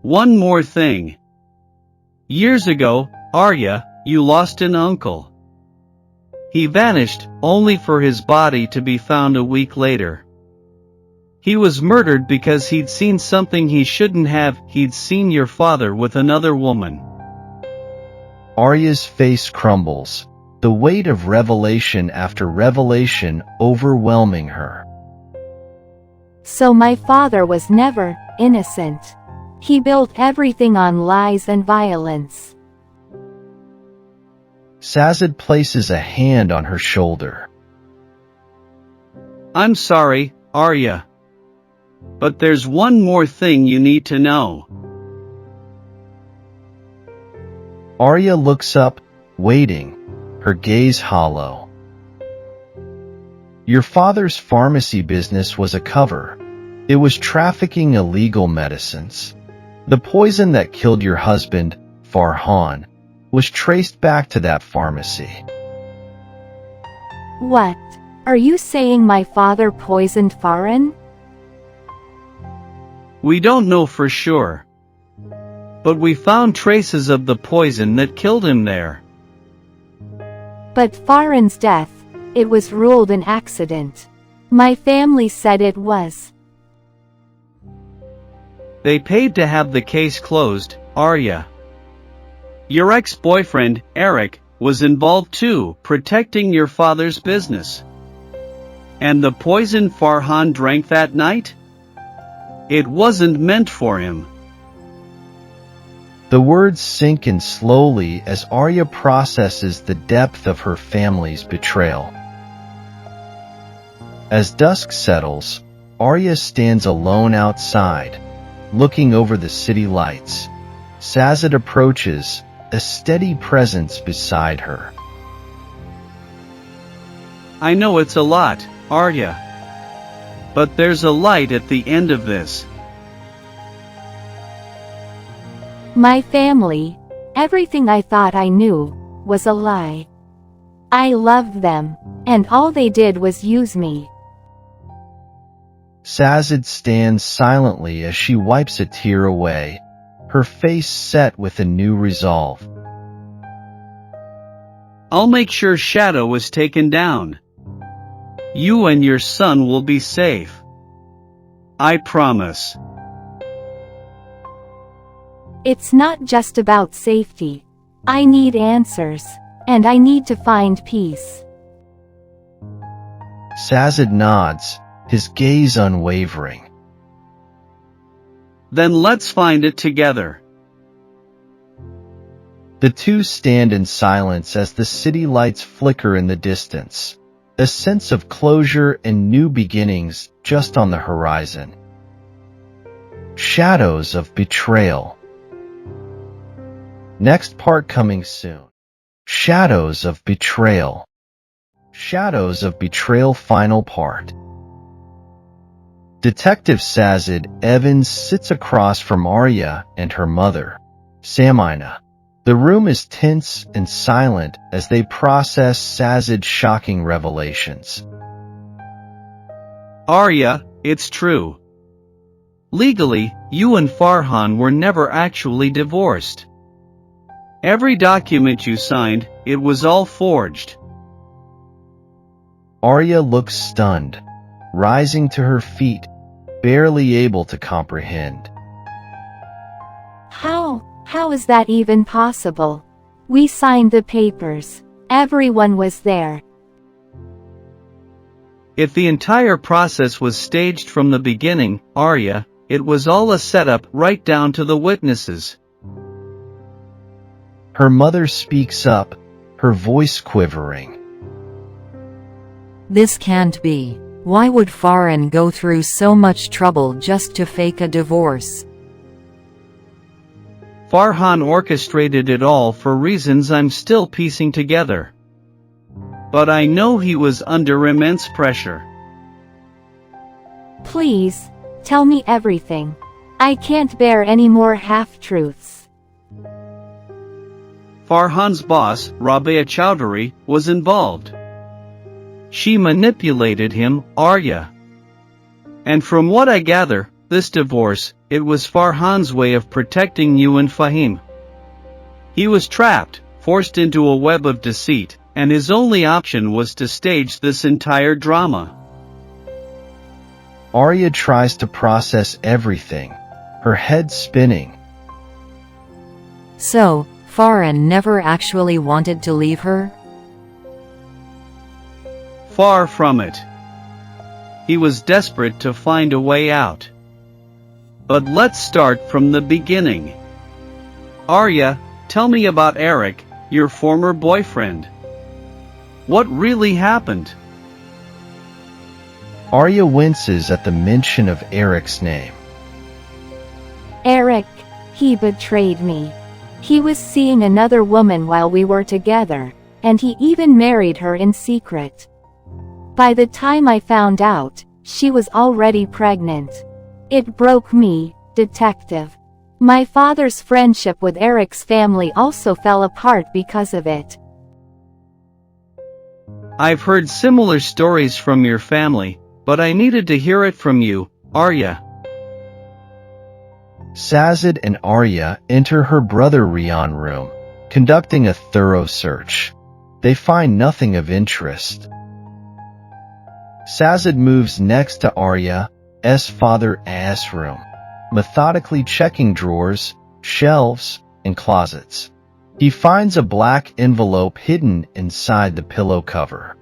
One more thing. Years ago, Arya, you lost an uncle. He vanished, only for his body to be found a week later. He was murdered because he'd seen something he shouldn't have. He'd seen your father with another woman. Arya's face crumbles, the weight of revelation after revelation overwhelming her. So my father was never innocent. He built everything on lies and violence. Sazed places a hand on her shoulder. I'm sorry, Arya. But there's one more thing you need to know. Arya looks up, waiting, her gaze hollow. Your father's pharmacy business was a cover. It was trafficking illegal medicines. The poison that killed your husband, Farhan, was traced back to that pharmacy. What? Are you saying my father poisoned Farhan? We don't know for sure. But we found traces of the poison that killed him there. But Farhan's death, it was ruled an accident. My family said it was. They paid to have the case closed, Arya. Your ex-boyfriend, Eric, was involved too, protecting your father's business. And the poison Farhan drank that night? It wasn't meant for him. The words sink in slowly as Arya processes the depth of her family's betrayal. As dusk settles, Arya stands alone outside, looking over the city lights. Sazed approaches, a steady presence beside her. I know it's a lot, Arya. But there's a light at the end of this. My family, everything I thought I knew, was a lie. I loved them, and all they did was use me. Sazed stands silently as she wipes a tear away, her face set with a new resolve. I'll make sure Shadow is taken down. You and your son will be safe. I promise. It's not just about safety. I need answers, and I need to find peace. Sazed nods, his gaze unwavering. Then let's find it together. The two stand in silence as the city lights flicker in the distance. a sense of closure and new beginnings just on the horizon. Shadows of betrayal. Next part coming soon. Shadows of betrayal. Shadows of betrayal final part. Detective Sazed Evans sits across from Arya and her mother, Samina. The room is tense and silent as they process Sazed's shocking revelations. Arya, it's true. Legally, you and Farhan were never actually divorced. Every document you signed, it was all forged. Arya looks stunned, rising to her feet, barely able to comprehend. How is that even possible? We signed the papers. Everyone was there. If the entire process was staged from the beginning, Arya, it was all a setup right down to the witnesses. Her mother speaks up, her voice quivering. This can't be. Why would Farhan go through so much trouble just to fake a divorce? Farhan orchestrated it all for reasons I'm still piecing together. But I know he was under immense pressure. Please, tell me everything. I can't bear any more half-truths. Farhan's boss, Rabia Chowdhury, was involved. She manipulated him, Arya. And from what I gather, this divorce, it was Farhan's way of protecting you and Fahim. He was trapped, forced into a web of deceit, and his only option was to stage this entire drama. Arya tries to process everything, her head spinning. So, Farhan never actually wanted to leave her? Far from it. He was desperate to find a way out. But let's start from the beginning. Arya, tell me about Eric, your former boyfriend. What really happened? Arya winces at the mention of Eric's name. Eric, he betrayed me. He was seeing another woman while we were together, and he even married her in secret. By the time I found out, she was already pregnant. It broke me, detective. My father's friendship with Eric's family also fell apart because of it. I've heard similar stories from your family, but I needed to hear it from you, Arya. Sazed and Arya enter her brother Rian room, conducting a thorough search. They find nothing of interest. Sazed moves next to Arya's father's room, methodically checking drawers, shelves, and closets. He finds a black envelope hidden inside the pillow cover.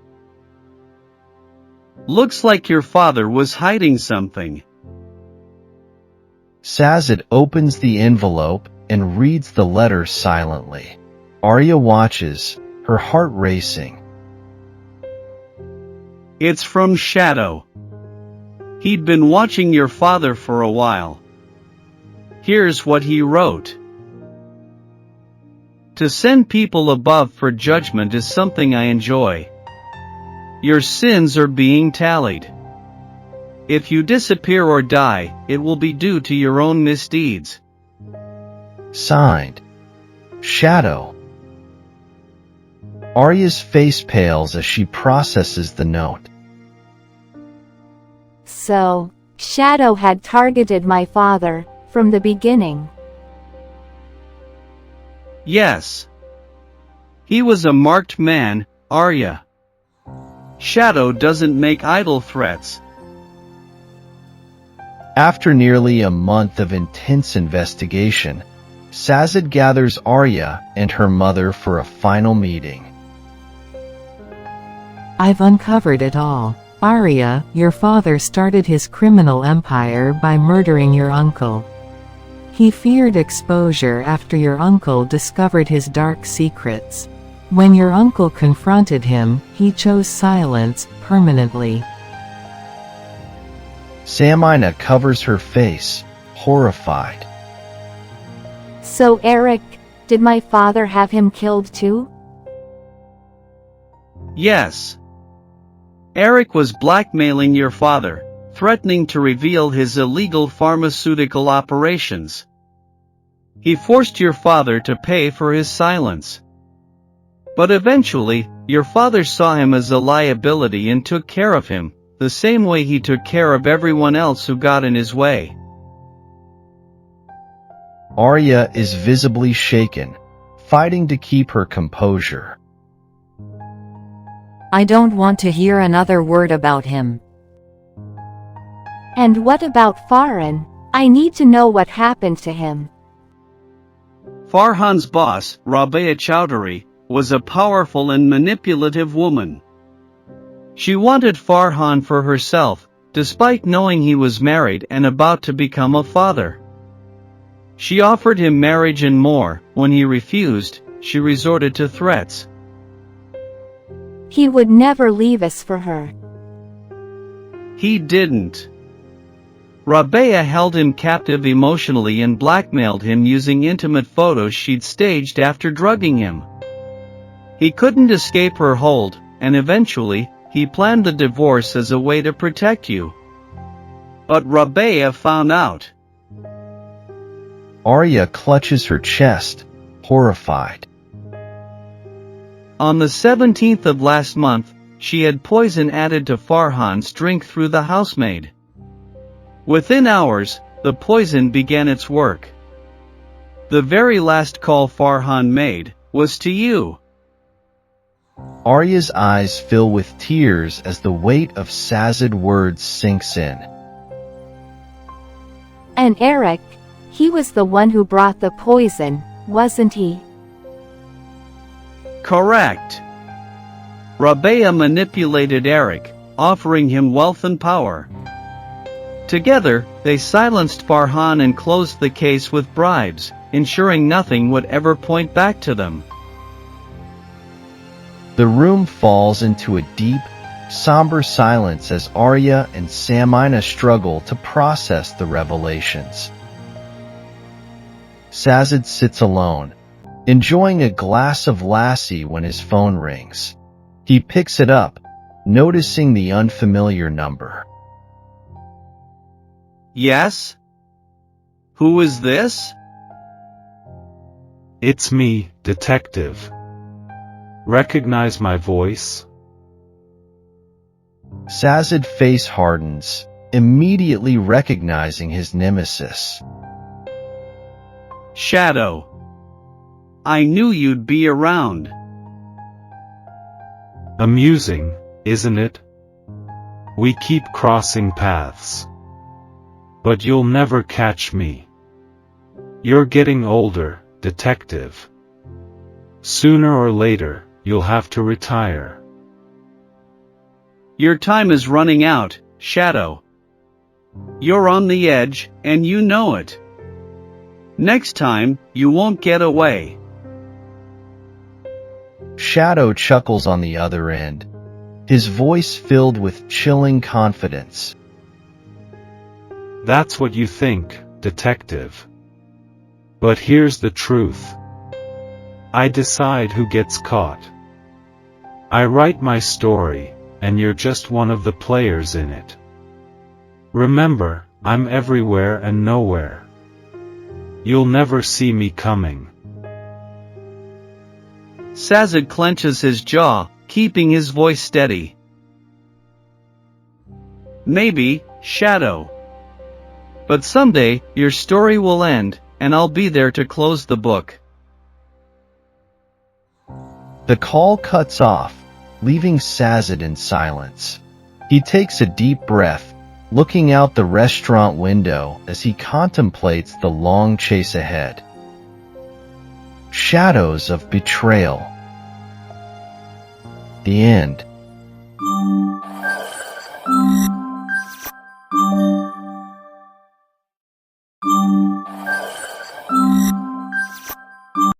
Looks like your father was hiding something. Sazed opens the envelope and reads the letter silently. Arya watches, her heart racing. It's from Shadow. He'd been watching your father for a while. Here's what he wrote. To send people above for judgment is something I enjoy. Your sins are being tallied. If you disappear or die, it will be due to your own misdeeds. Signed, Shadow. Arya's face pales as she processes the note. So, Shadow had targeted my father, from the beginning. Yes. He was a marked man, Arya. Shadow doesn't make idle threats. After nearly a month of intense investigation, Sazed gathers Arya and her mother for a final meeting. I've uncovered it all. Arya, your father started his criminal empire by murdering your uncle. He feared exposure after your uncle discovered his dark secrets. When your uncle confronted him, he chose silence permanently. Samina covers her face, horrified. So Eric, did my father have him killed too? Yes. Eric was blackmailing your father, threatening to reveal his illegal pharmaceutical operations. He forced your father to pay for his silence. But eventually, your father saw him as a liability and took care of him, the same way he took care of everyone else who got in his way. Arya is visibly shaken, fighting to keep her composure. I don't want to hear another word about him. And what about Farhan? I need to know what happened to him. Farhan's boss, Rabia Chowdhury, was a powerful and manipulative woman. She wanted Farhan for herself, despite knowing he was married and about to become a father. She offered him marriage and more. When he refused, she resorted to threats. He would never leave us for her. He didn't. Rabia held him captive emotionally and blackmailed him using intimate photos she'd staged after drugging him. He couldn't escape her hold, and eventually, he planned the divorce as a way to protect you. But Rabia found out. Arya clutches her chest, horrified. On the 17th of last month, she had poison added to Farhan's drink through the housemaid. Within hours, the poison began its work. The very last call Farhan made was to you. Arya's eyes fill with tears as the weight of Sazed words sinks in. And Eric, he was the one who brought the poison, wasn't he? Correct. Rabia manipulated Eric, offering him wealth and power. Together, they silenced Farhan and closed the case with bribes, ensuring nothing would ever point back to them. The room falls into a deep, somber silence as Arya and Samina struggle to process the revelations. Sazed sits alone, enjoying a glass of lassi when his phone rings. He picks it up, noticing the unfamiliar number. Yes? Who is this? It's me, detective. Recognize my voice? Sazed's face hardens, immediately recognizing his nemesis. Shadow. I knew you'd be around. Amusing, isn't it? We keep crossing paths. But you'll never catch me. You're getting older, detective. Sooner or later, you'll have to retire. Your time is running out, Shadow. You're on the edge, and you know it. Next time, you won't get away. Shadow chuckles on the other end, his voice filled with chilling confidence. That's what you think, detective. But here's the truth. I decide who gets caught. I write my story, and you're just one of the players in it. Remember, I'm everywhere and nowhere. You'll never see me coming. Sazed clenches his jaw, keeping his voice steady. Maybe, Shadow. But someday, your story will end, and I'll be there to close the book. The call cuts off, leaving Sazed in silence. He takes a deep breath, looking out the restaurant window as he contemplates the long chase ahead. Shadows of betrayal. The end.